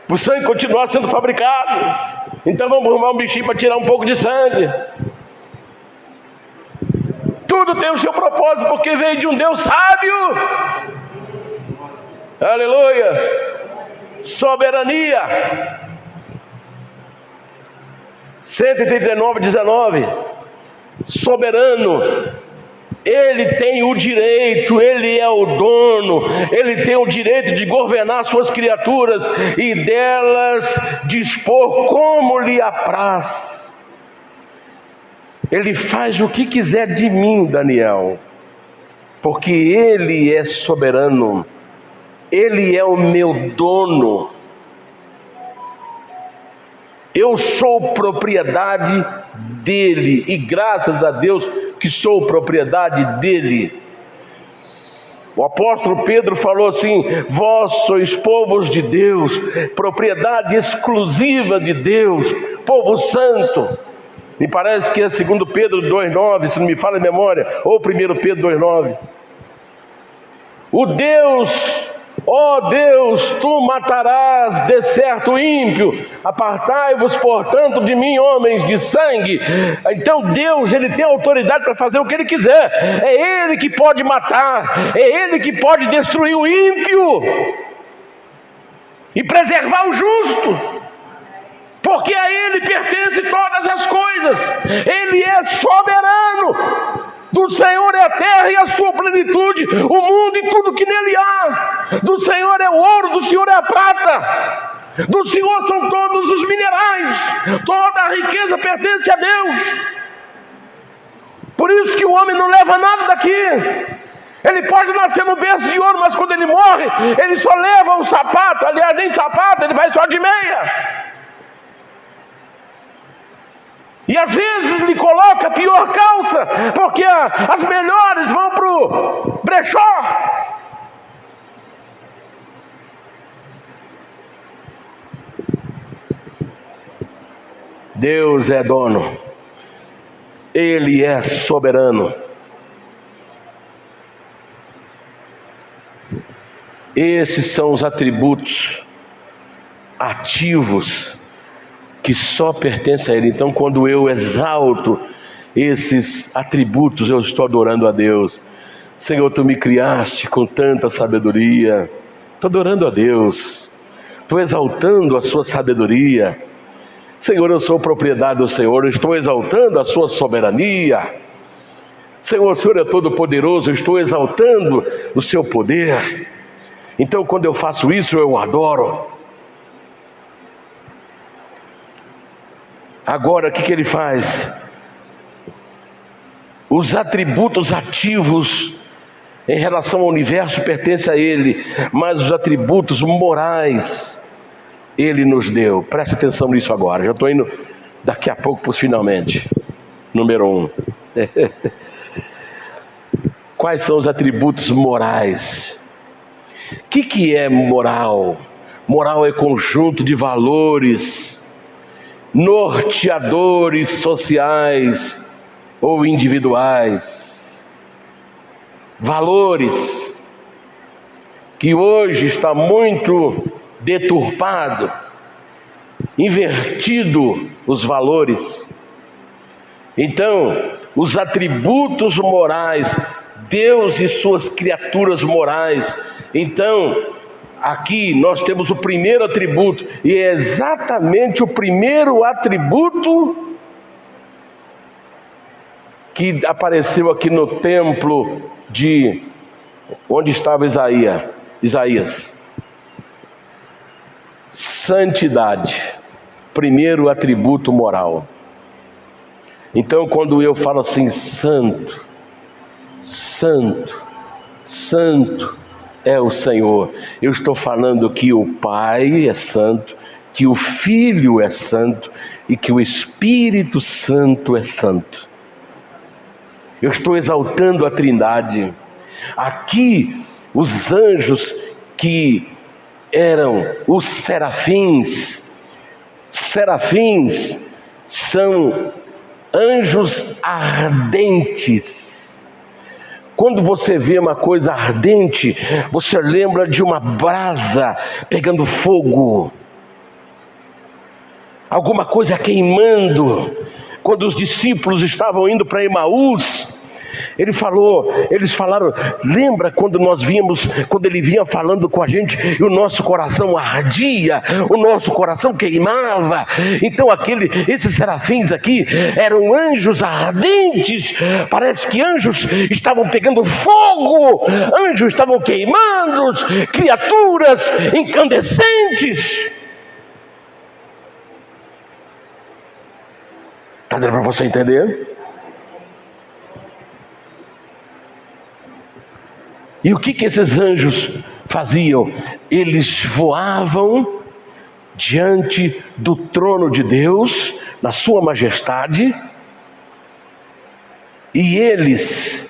o sangue continuar sendo fabricado, então vamos arrumar um bichinho para tirar um pouco de sangue. Tudo tem o seu propósito, porque veio de um Deus sábio. Aleluia. Soberania. 139:19. Soberano. Ele tem o direito, ele é o dono, ele tem o direito de governar suas criaturas e delas dispor como lhe apraz. Ele faz o que quiser de mim, Daniel, porque ele é soberano, ele é o meu dono. Eu sou propriedade dele, e graças a Deus que sou propriedade dele. O apóstolo Pedro falou assim: vós sois povos de Deus, propriedade exclusiva de Deus, povo santo. Me parece que é 2 Pedro 2,9, se não me falha a memória, ou 1 Pedro 2,9. O Deus, ó Deus, tu matarás de certo ímpio, apartai-vos portanto de mim, homens de sangue. Então Deus, ele tem autoridade para fazer o que ele quiser. É ele que pode matar, é ele que pode destruir o ímpio e preservar o justo, porque a ele pertence todas as coisas. Ele é soberano. Do Senhor é a terra e a sua plenitude, o mundo e tudo que nele há. Do Senhor é o ouro, do Senhor é a prata, do Senhor são todos os minerais, toda a riqueza pertence a Deus. Por isso que o homem não leva nada daqui. Ele pode nascer no berço de ouro, mas quando ele morre, ele só leva um sapato. Aliás, nem sapato, ele vai só de meia. E às vezes lhe coloca a pior calça, porque as melhores vão para o brechó. Deus é dono, ele é soberano. Esses são os atributos ativos que só pertence a ele. Então, quando eu exalto esses atributos, eu estou adorando a Deus. Senhor, tu me criaste com tanta sabedoria. Estou adorando a Deus, estou exaltando a sua sabedoria. Senhor, eu sou propriedade do Senhor, eu estou exaltando a sua soberania. Senhor, o Senhor é todo poderoso, eu estou exaltando o seu poder. Então, quando eu faço isso, eu adoro. Agora, o que ele faz? Os atributos ativos em relação ao universo pertencem a Ele, mas os atributos morais Ele nos deu. Preste atenção nisso agora. Já estou indo daqui a pouco para os finalmente. Número 1. Quais são os atributos morais? O que é moral? Moral é conjunto de valores norteadores sociais ou individuais. Valores que hoje está muito deturpado, invertido os valores. Então, os atributos morais, Deus e suas criaturas morais. Então, aqui nós temos o primeiro atributo, e é exatamente o primeiro atributo que apareceu aqui no templo de onde estava Isaías. Santidade, primeiro atributo moral. Então, quando eu falo assim, santo, santo, santo é o Senhor, eu estou falando que o Pai é santo, que o Filho é santo e que o Espírito Santo é santo. Eu estou exaltando a Trindade. Aqui, os anjos que eram os serafins. Serafins são anjos ardentes. Quando você vê uma coisa ardente, você lembra de uma brasa pegando fogo, alguma coisa queimando. Quando os discípulos estavam indo para Emaús, eles falaram, lembra quando nós vimos, quando ele vinha falando com a gente, e o nosso coração ardia, o nosso coração queimava. Então esses serafins aqui eram anjos ardentes. Parece que anjos estavam pegando fogo, anjos estavam queimando, criaturas incandescentes. Está dando para você entender? E o que esses anjos faziam? Eles voavam diante do trono de Deus, na sua majestade, e eles,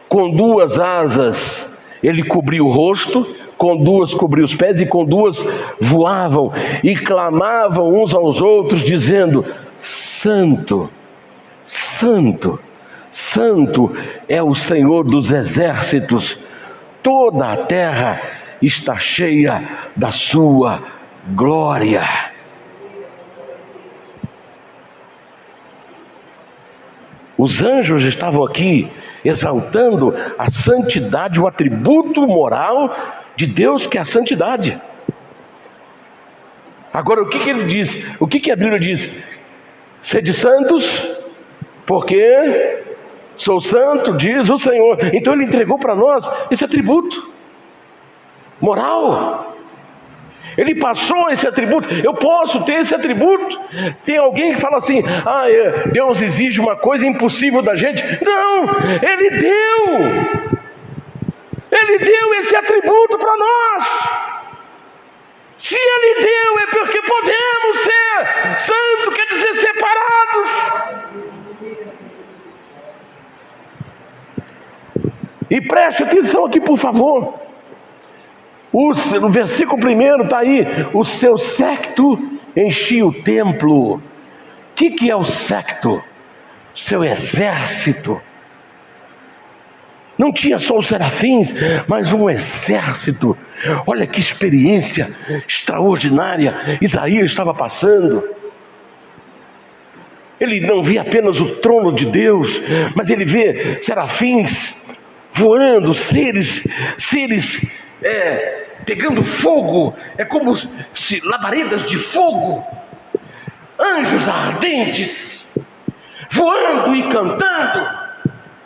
com duas asas, ele cobria o rosto, com duas cobria os pés, e com duas voavam, e clamavam uns aos outros, dizendo: Santo, Santo, Santo é o Senhor dos exércitos, toda a terra está cheia da sua glória. Os anjos estavam aqui exaltando a santidade, o atributo moral de Deus, que é a santidade. Agora, o que ele diz? O que a Bíblia diz? Sede santos, porque sou santo, diz o Senhor. Então ele entregou para nós esse atributo moral. Ele passou esse atributo. Eu posso ter esse atributo. Tem alguém que fala assim: Deus exige uma coisa impossível da gente. Não, Ele deu esse atributo para nós. Se Ele deu, é porque podemos ser. Santo quer dizer separados. E preste atenção aqui, por favor. No versículo 1 está aí: o seu séquito enchia o templo. O que é o séquito? Seu exército. Não tinha só os serafins, mas um exército. Olha que experiência extraordinária Isaías estava passando. Ele não vê apenas o trono de Deus, mas ele vê serafins voando, seres pegando fogo, é como se labaredas de fogo, anjos ardentes, voando e cantando,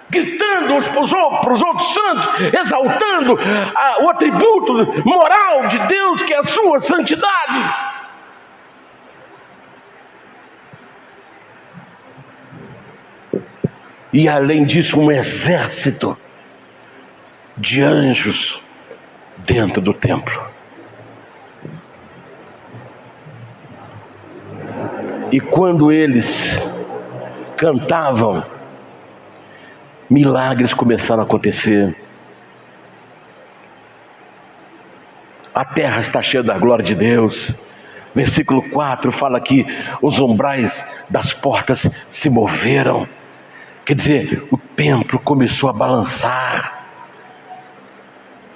gritando uns para os outros santos, exaltando o atributo moral de Deus, que é a sua santidade. e além disso um exército de anjos dentro do templo. E quando eles cantavam, milagres começaram a acontecer. A terra está cheia da glória de Deus. Versículo 4 fala que os umbrais das portas se moveram. Quer dizer, o templo começou a balançar.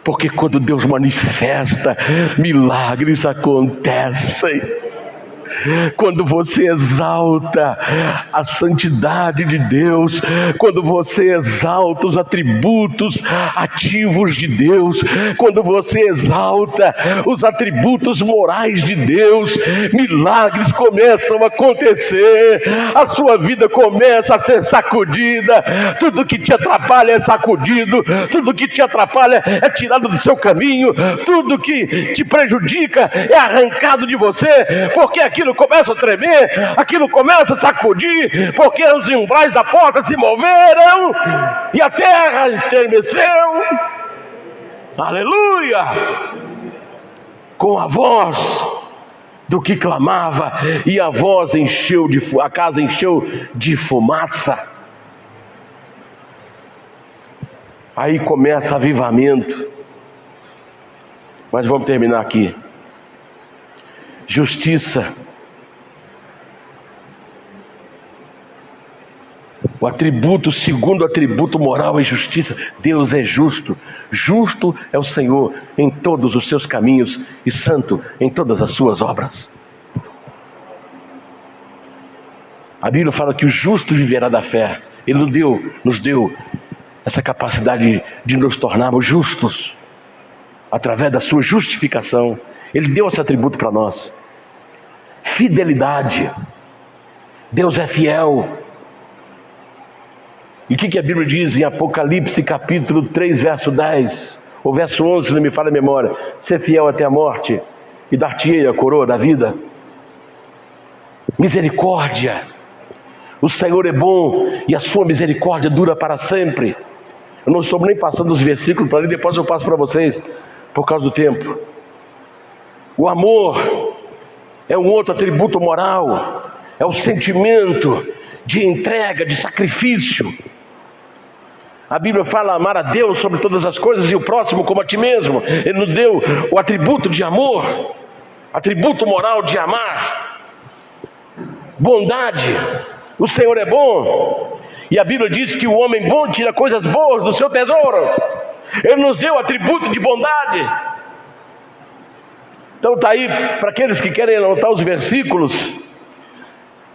Porque quando Deus manifesta, milagres acontecem. Quando você exalta a santidade de Deus, quando você exalta os atributos ativos de Deus, quando você exalta os atributos morais de Deus, milagres começam a acontecer, a sua vida começa a ser sacudida, tudo que te atrapalha é sacudido, tudo que te atrapalha é tirado do seu caminho, tudo que te prejudica é arrancado de você, porque aquilo começa a tremer, aquilo começa a sacudir, porque os umbrais da porta se moveram e a terra estremeceu. Aleluia! Com a voz do que clamava, e a voz encheu a casa encheu de fumaça. Aí começa avivamento. Mas vamos terminar aqui. Justiça. O atributo, segundo atributo moral é justiça. Deus é justo. Justo é o Senhor em todos os seus caminhos e santo em todas as suas obras. A Bíblia fala que o justo viverá da fé. Ele nos deu essa capacidade de nos tornarmos justos através da sua justificação. Ele deu esse atributo para nós. Fidelidade. Deus é fiel. E o que a Bíblia diz em Apocalipse capítulo 3, verso 10, ou verso 11, se não me falha a memória: ser fiel até a morte, e dar-te-ei a coroa da vida. Misericórdia. O Senhor é bom, e a sua misericórdia dura para sempre. Eu não estou nem passando os versículos para ler, depois eu passo para vocês, por causa do tempo. O amor é um outro atributo moral, é o sentimento de entrega, de sacrifício. A Bíblia fala amar a Deus sobre todas as coisas e o próximo como a ti mesmo. Ele nos deu o atributo de amor, atributo moral de amar. Bondade. O Senhor é bom. E a Bíblia diz que o homem bom tira coisas boas do seu tesouro. Ele nos deu o atributo de bondade. Então está aí, para aqueles que querem anotar os versículos: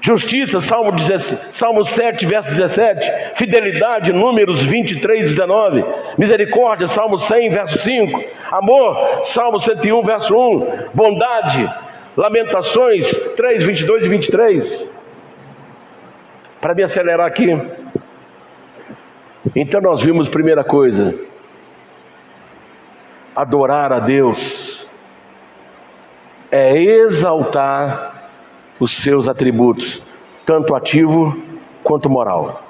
justiça, Salmo 7, verso 17. Fidelidade, Números 23, 19. Misericórdia, Salmo 100, verso 5. Amor, Salmo 101, verso 1. Bondade, Lamentações 3, 22 e 23. Para me acelerar aqui. Então nós vimos, primeira coisa, adorar a Deus é exaltar os seus atributos, tanto ativo quanto moral.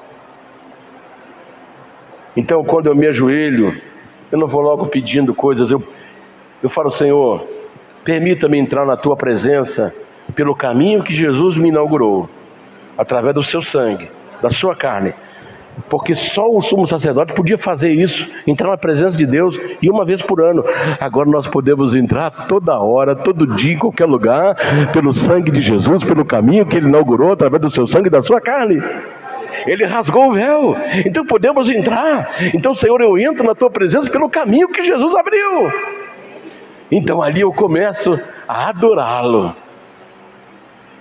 Então, quando eu me ajoelho, eu não vou logo pedindo coisas, eu falo: Senhor, permita-me entrar na tua presença pelo caminho que Jesus me inaugurou, através do seu sangue, da sua carne. Porque só o sumo sacerdote podia fazer isso, entrar na presença de Deus, e uma vez por ano. Agora nós podemos entrar toda hora, todo dia, em qualquer lugar, pelo sangue de Jesus, pelo caminho que Ele inaugurou, através do seu sangue e da sua carne. Ele rasgou o véu, então podemos entrar. Então, Senhor, eu entro na tua presença pelo caminho que Jesus abriu. Então ali eu começo a adorá-lo,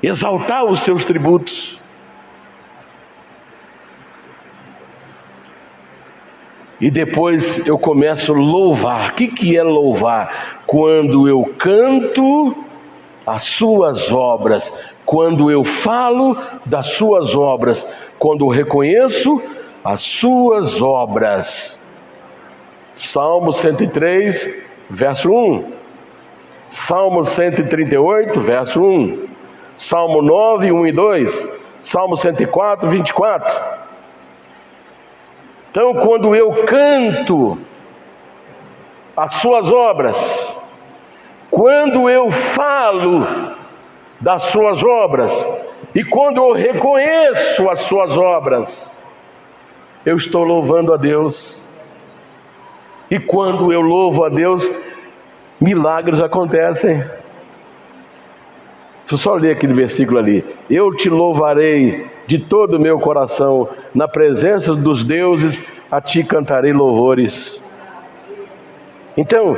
exaltar os seus tributos. E depois eu começo a louvar. O que é louvar? Quando eu canto as suas obras, quando eu falo das suas obras, quando eu reconheço as suas obras. Salmo 103, verso 1. Salmo 138, verso 1. Salmo 9, 1 e 2. Salmo 104, 24. Então, quando eu canto as suas obras, quando eu falo das suas obras, e quando eu reconheço as suas obras, eu estou louvando a Deus. E quando eu louvo a Deus, milagres acontecem. Deixa eu só ler aquele versículo ali. Eu te louvarei de todo o meu coração, na presença dos deuses, a ti cantarei louvores. Então,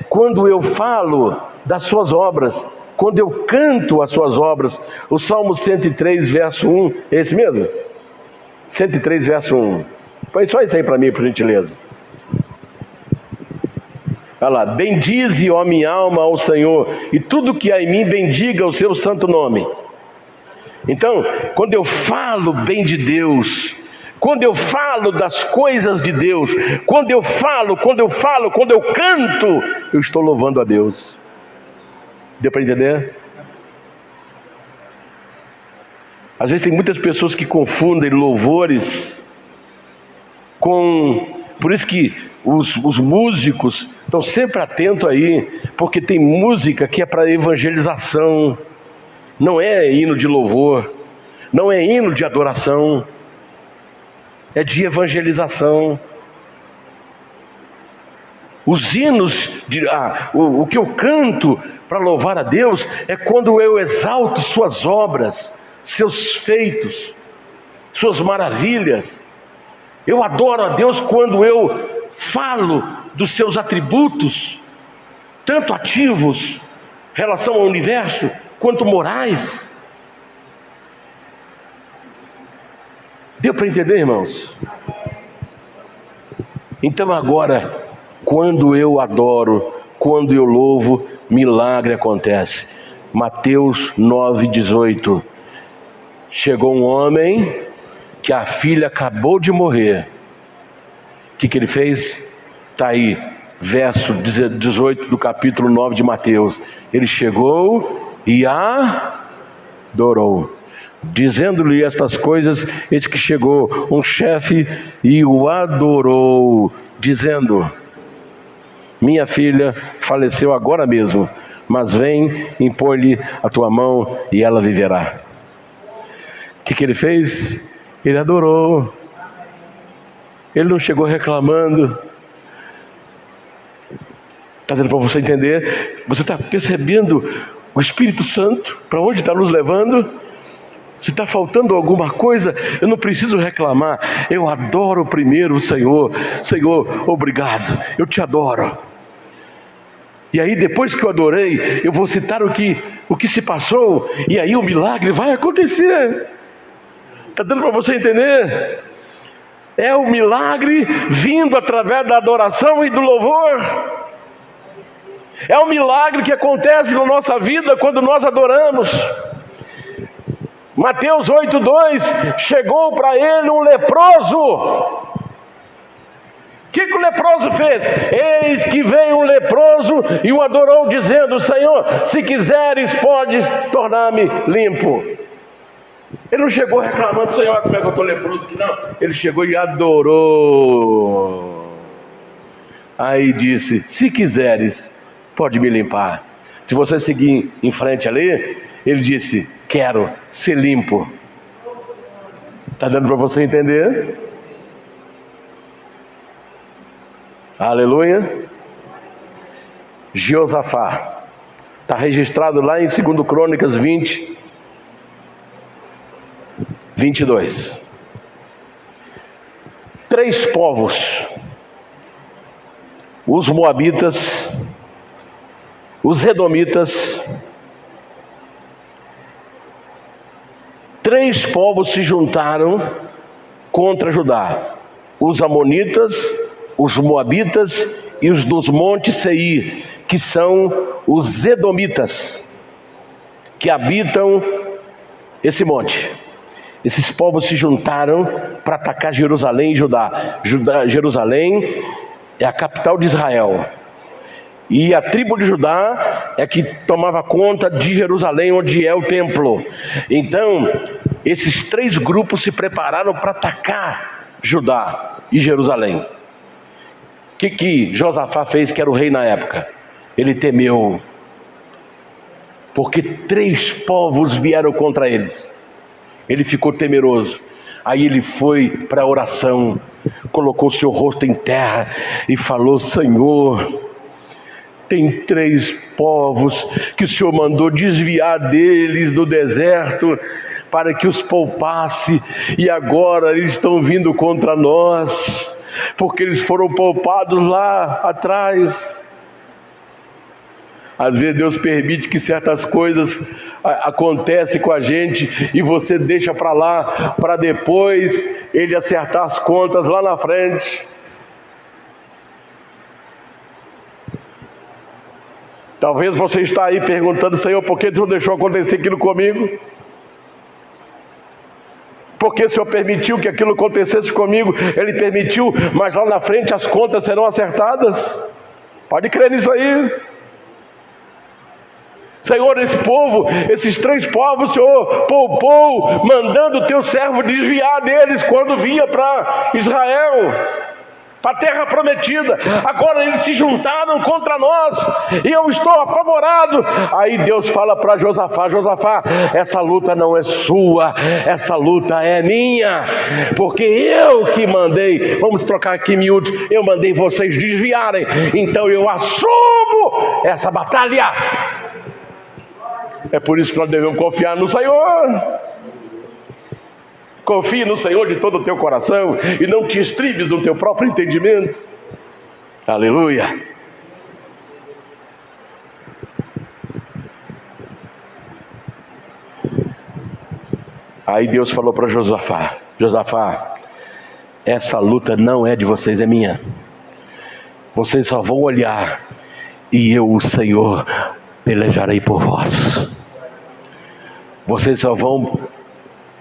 quando eu falo das suas obras, quando eu canto as suas obras, o Salmo 103, verso 1, é esse mesmo? 103, verso 1. Põe só isso aí para mim, por gentileza. Olha lá. Bendize, ó minha alma, ao Senhor, e tudo que há em mim, bendiga o seu santo nome. Então, quando eu falo bem de Deus, quando eu falo das coisas de Deus, quando eu canto, eu estou louvando a Deus. Deu para entender? Às vezes tem muitas pessoas que confundem louvores com... Por isso que os músicos estão sempre atentos aí, porque tem música que é para evangelização, não é hino de louvor, não é hino de adoração, é de evangelização. Os hinos, o que eu canto para louvar a Deus é quando eu exalto suas obras, seus feitos, suas maravilhas. Eu adoro a Deus quando eu falo dos seus atributos, tanto ativos, em relação ao universo, quanto morais. Deu para entender, irmãos? Então agora, quando eu adoro, quando eu louvo, milagre acontece. Mateus 9,18. Chegou um homem que a filha acabou de morrer. O que ele fez? Está aí, verso 18 do capítulo 9 de Mateus. Ele chegou e adorou. Dizendo-lhe estas coisas, eis que chegou um chefe e o adorou, dizendo: minha filha faleceu agora mesmo, mas vem, impõe-lhe a tua mão e ela viverá. O que ele fez? Ele adorou. Ele não chegou reclamando. Está dando para você entender? Você está percebendo o Espírito Santo, para onde está nos levando? Se está faltando alguma coisa, eu não preciso reclamar. Eu adoro primeiro o Senhor. Senhor, obrigado, eu te adoro. E aí depois que eu adorei, eu vou citar o que se passou, e aí o milagre vai acontecer. Está dando para você entender? É o milagre vindo através da adoração e do louvor. É o milagre que acontece na nossa vida quando nós adoramos. Mateus 8,2, chegou para ele um leproso. O que o leproso fez? Eis que veio um leproso e o adorou, dizendo: Senhor, se quiseres, podes tornar-me limpo. Ele não chegou reclamando: Senhor, como é que eu estou leproso aqui? Não, ele chegou e adorou. Aí disse: se quiseres, pode me limpar. Se você seguir em frente ali, ele disse: quero ser limpo. Está dando para você entender? Aleluia. Jeosafá, está registrado lá em 2 Crônicas 20, 22. 3 povos: os moabitas, os edomitas. 3 povos se juntaram contra Judá: os amonitas, os moabitas e os dos montes Seir, que são os edomitas, que habitam esse monte. Esses povos se juntaram para atacar Jerusalém e Judá. Jerusalém é a capital de Israel, e a tribo de Judá é que tomava conta de Jerusalém, onde é o templo. Então, esses 3 grupos se prepararam para atacar Judá e Jerusalém. O que Josafá fez, que era o rei na época? Ele temeu, porque 3 povos vieram contra eles. Ele ficou temeroso. Aí ele foi para a oração, colocou seu rosto em terra e falou: Senhor, tem 3 povos que o Senhor mandou desviar deles do deserto para que os poupasse, e agora eles estão vindo contra nós, porque eles foram poupados lá atrás. Às vezes Deus permite que certas coisas acontecem com a gente e você deixa para lá, para depois Ele acertar as contas lá na frente. Talvez você está aí perguntando: Senhor, por que Deus deixou acontecer aquilo comigo? Por que o Senhor permitiu que aquilo acontecesse comigo? Ele permitiu, mas lá na frente as contas serão acertadas. Pode crer nisso aí. Senhor, esse povo, esses 3 povos, o Senhor poupou, mandando o teu servo desviar deles quando vinha para Israel, para a terra prometida. Agora eles se juntaram contra nós e eu estou apavorado. Aí Deus fala para Josafá: Josafá, essa luta não é sua, essa luta é minha, porque eu que mandei. Vamos trocar aqui miúdos. Eu mandei vocês desviarem, então eu assumo essa batalha. É por isso que nós devemos confiar no Senhor. Confie no Senhor de todo o teu coração e não te estribes no teu próprio entendimento. Aleluia. Aí Deus falou para Josafá: Josafá, essa luta não é de vocês, é minha. Vocês só vão olhar e eu, o Senhor, pelejarei por vós. Vocês só vão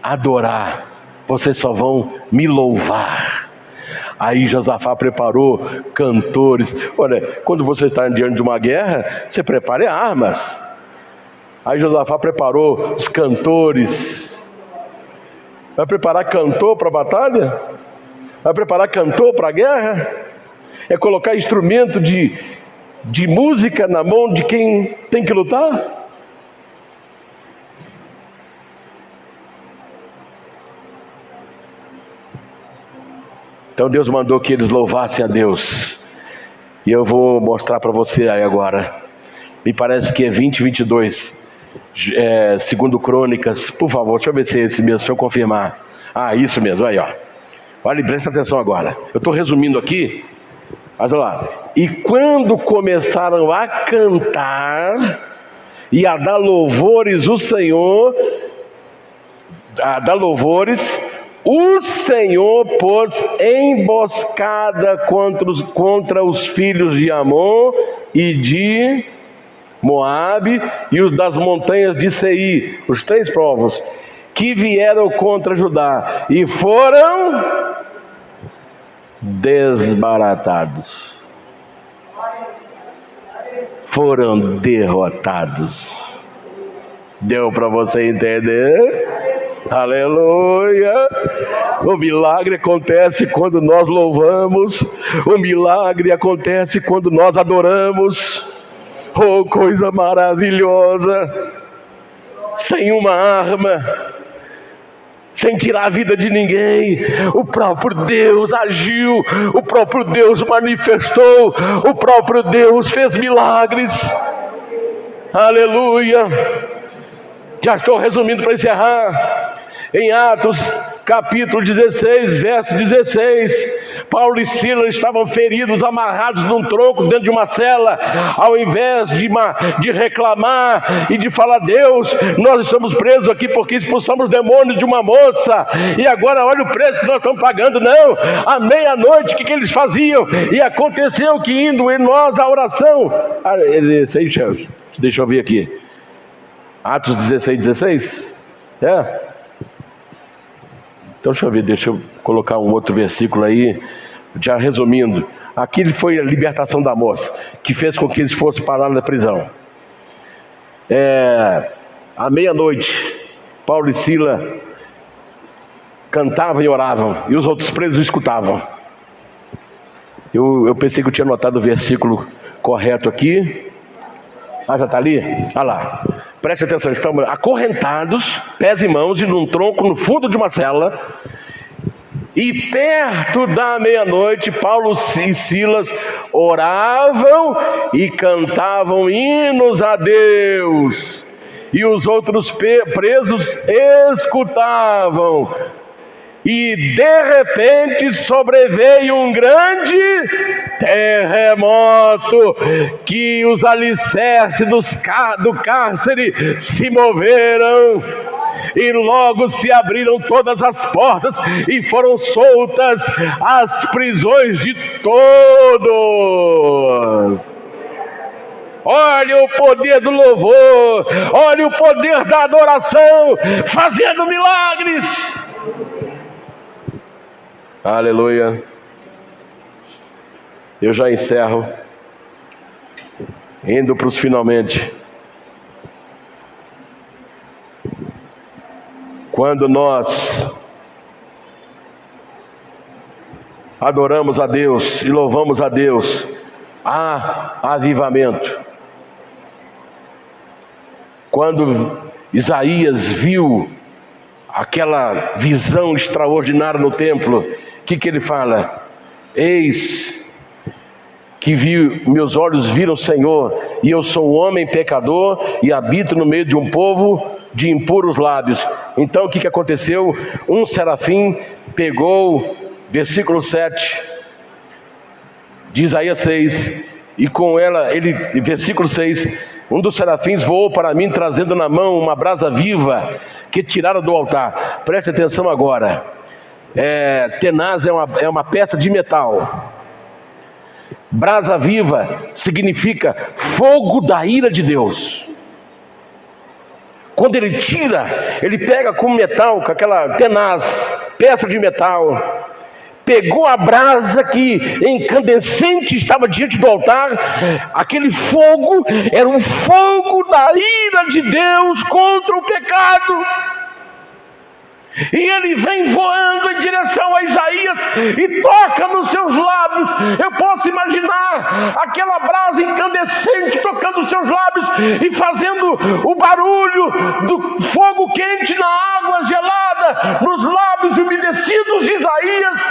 adorar, vocês só vão me louvar. Aí Josafá preparou cantores. Olha, quando você está diante de uma guerra, você prepare armas. Aí Josafá preparou os cantores. Vai preparar cantor para a batalha? Vai preparar cantor para a guerra? É colocar instrumento de música na mão de quem tem que lutar? Então Deus mandou que eles louvassem a Deus. E eu vou mostrar para você aí agora. Me parece que é 20:22. Segundo Crônicas. Por favor, deixa eu ver se é esse mesmo, deixa eu confirmar. Ah, isso mesmo, aí ó. Olha, presta atenção agora. Eu estou resumindo aqui. Mas olha lá. E quando começaram a cantar e a dar louvores ao Senhor, o Senhor pôs emboscada contra os filhos de Amon e de Moabe e os das montanhas de Seir, os 3 povos que vieram contra Judá, e foram desbaratados, foram derrotados. Deu para você entender? Aleluia! O milagre acontece quando nós louvamos, o milagre acontece quando nós adoramos. Oh, coisa maravilhosa! Sem uma arma, sem tirar a vida de ninguém, o próprio Deus agiu, o próprio Deus manifestou, o próprio Deus fez milagres. Aleluia! Já estou resumindo para encerrar. Em Atos capítulo 16, verso 16, Paulo e Silas estavam feridos, amarrados num tronco dentro de uma cela. Ao invés de reclamar e de falar: Deus, nós estamos presos aqui porque expulsamos demônios de uma moça e agora olha o preço que nós estamos pagando. Não, à meia-noite o que eles faziam? E aconteceu que indo em nós à oração, deixa eu ver aqui, Atos 16. Então deixa eu colocar um outro versículo aí, já resumindo. Aqui foi a libertação da moça, que fez com que eles fossem parar na prisão. À meia-noite, Paulo e Silas cantavam e oravam, e os outros presos escutavam. Eu pensei que eu tinha anotado o versículo correto aqui. Ah, já está ali? Olha lá. Preste atenção, estão acorrentados, pés e mãos, e num tronco no fundo de uma cela. E perto da meia-noite, Paulo e Silas oravam e cantavam hinos a Deus. E os outros presos escutavam. E de repente sobreveio um grande terremoto, que os alicerces do cárcere se moveram, e logo se abriram todas as portas e foram soltas as prisões de todos. Olha o poder do louvor, olha o poder da adoração fazendo milagres. Aleluia. Eu já encerro, indo para os finalmente. Quando nós adoramos a Deus e louvamos a Deus, há avivamento. Quando Isaías viu aquela visão extraordinária no templo, o que ele fala? Eis que meus olhos viram o Senhor, e eu sou um homem pecador e habito no meio de um povo de impuros lábios. Então o que aconteceu? Um serafim pegou, versículo 7 de Isaías 6, e com ela, versículo 6, um dos serafins voou para mim, trazendo na mão uma brasa viva que tiraram do altar. Preste atenção agora. Tenaz é uma peça de metal. Brasa viva significa fogo da ira de Deus. Quando ele tira, ele pega com metal, com aquela tenaz, peça de metal, pegou a brasa que incandescente estava diante do altar. Aquele fogo era um fogo da ira de Deus contra o pecado. E ele vem voando em direção a Isaías e toca nos seus lábios. Eu posso imaginar aquela brasa incandescente tocando os seus lábios e fazendo o barulho do fogo quente na água gelada, nos lábios umedecidos de Isaías,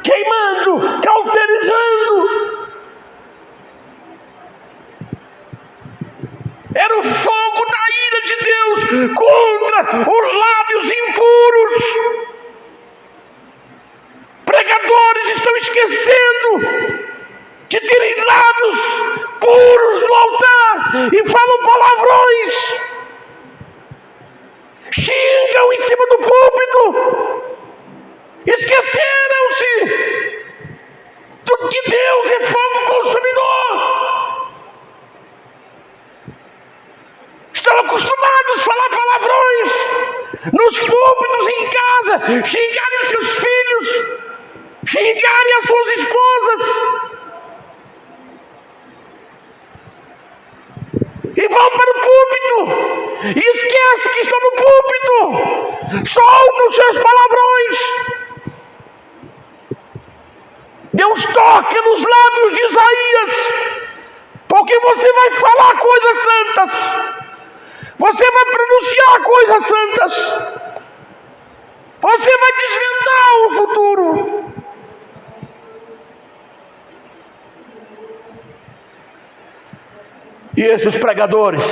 queimando, cauterizando. Era o fogo da ira de Deus contra os lábios impuros. Pregadores estão esquecendo de terem lábios puros no altar e falam palavrões. Xingam em cima do púlpito. Esqueceram-se do que Deus é fogo consumidor. Estão acostumados a falar palavrões nos púlpitos, em casa, xingarem os seus filhos, xingarem as suas esposas, e vão para o púlpito e esquecem que estão no púlpito, soltam os seus palavrões. Deus toca nos lábios de Isaías, porque você vai falar coisas santas. Você vai pronunciar coisas santas. Você vai desvendar o futuro. E esses pregadores,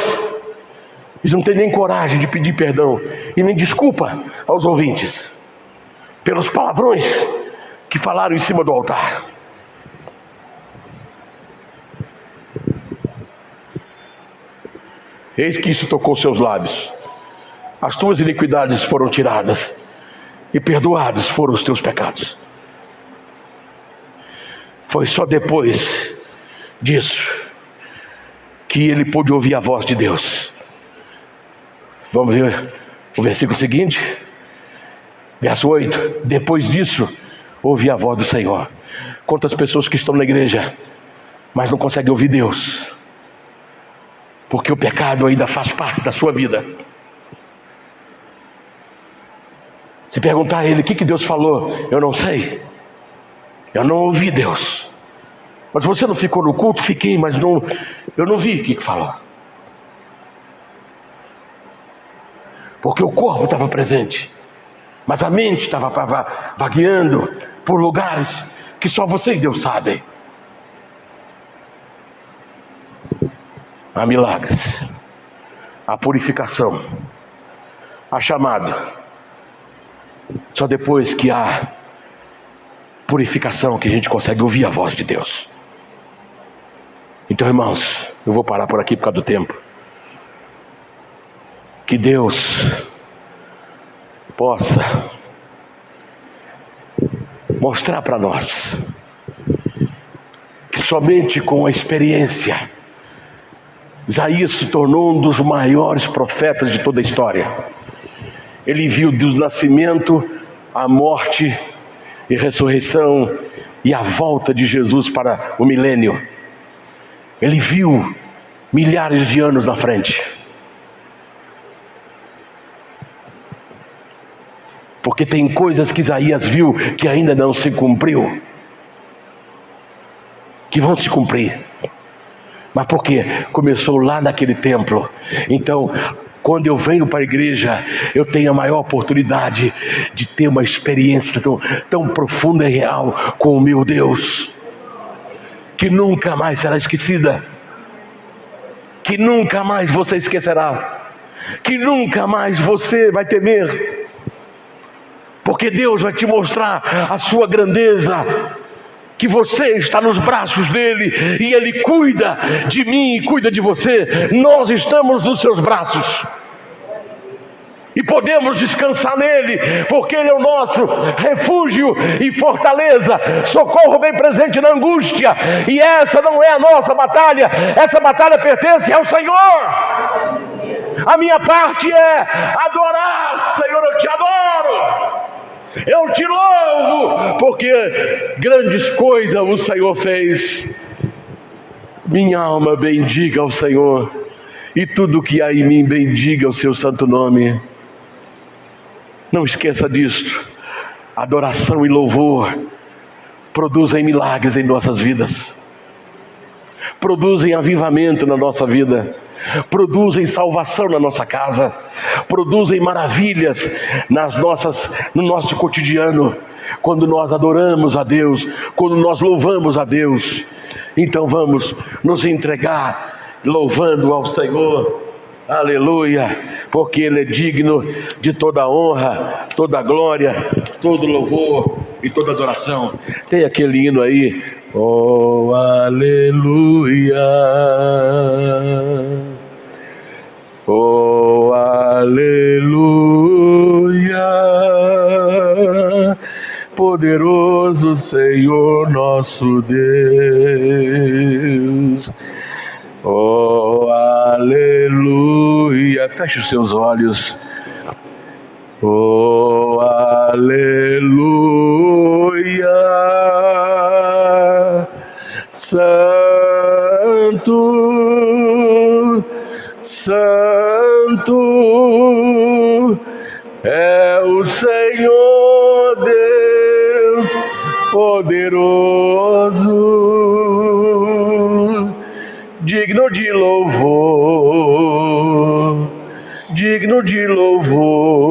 eles não têm nem coragem de pedir perdão e nem desculpa aos ouvintes pelos palavrões que falaram em cima do altar. Eis que isso tocou seus lábios. As tuas iniquidades foram tiradas e perdoados foram os teus pecados. Foi só depois disso que ele pôde ouvir a voz de Deus. Vamos ver o versículo seguinte, verso 8. Depois disso, ouvi a voz do Senhor. Quantas pessoas que estão na igreja, mas não conseguem ouvir Deus, porque o pecado ainda faz parte da sua vida. Se perguntar a ele o que Deus falou, eu não sei. Eu não ouvi Deus. Mas você não ficou no culto? Fiquei, mas eu não vi o que falou. Porque o corpo estava presente, mas a mente estava vagueando por lugares que só você e Deus sabem. Há milagres, há purificação, há chamado. Só depois que há purificação que a gente consegue ouvir a voz de Deus. Então, irmãos, eu vou parar por aqui por causa do tempo. Que Deus possa mostrar para nós que somente com a experiência Isaías se tornou um dos maiores profetas de toda a história. Ele viu do nascimento, a morte e ressurreição e a volta de Jesus para o milênio. Ele viu milhares de anos na frente. Porque tem coisas que Isaías viu que ainda não se cumpriu, que vão se cumprir. Mas por quê? Começou lá naquele templo. Então, quando eu venho para a igreja, eu tenho a maior oportunidade de ter uma experiência tão profunda e real com o meu Deus, que nunca mais será esquecida, que nunca mais você esquecerá, que nunca mais você vai temer, porque Deus vai te mostrar a sua grandeza, que você está nos braços dele e ele cuida de mim e cuida de você. Nós estamos nos seus braços e podemos descansar nele, porque ele é o nosso refúgio e fortaleza, socorro bem presente na angústia. E essa não é a nossa batalha, essa batalha pertence ao Senhor. A minha parte é adorar. Senhor, eu te adoro, eu te louvo, porque grandes coisas o Senhor fez. Minha alma bendiga ao Senhor, e tudo que há em mim bendiga o seu santo nome. Não esqueça disto. Adoração e louvor produzem milagres em nossas vidas, produzem avivamento na nossa vida, produzem salvação na nossa casa, produzem maravilhas no nosso cotidiano, quando nós adoramos a Deus, quando nós louvamos a Deus. Então vamos nos entregar louvando ao Senhor, aleluia, porque Ele é digno de toda honra, toda glória, todo louvor e toda adoração. Tem aquele hino aí, oh aleluia, oh aleluia, poderoso Senhor nosso Deus, oh aleluia. Feche os seus olhos. Oh aleluia, santo, santo é o Senhor Deus poderoso, digno de louvor, digno de louvor.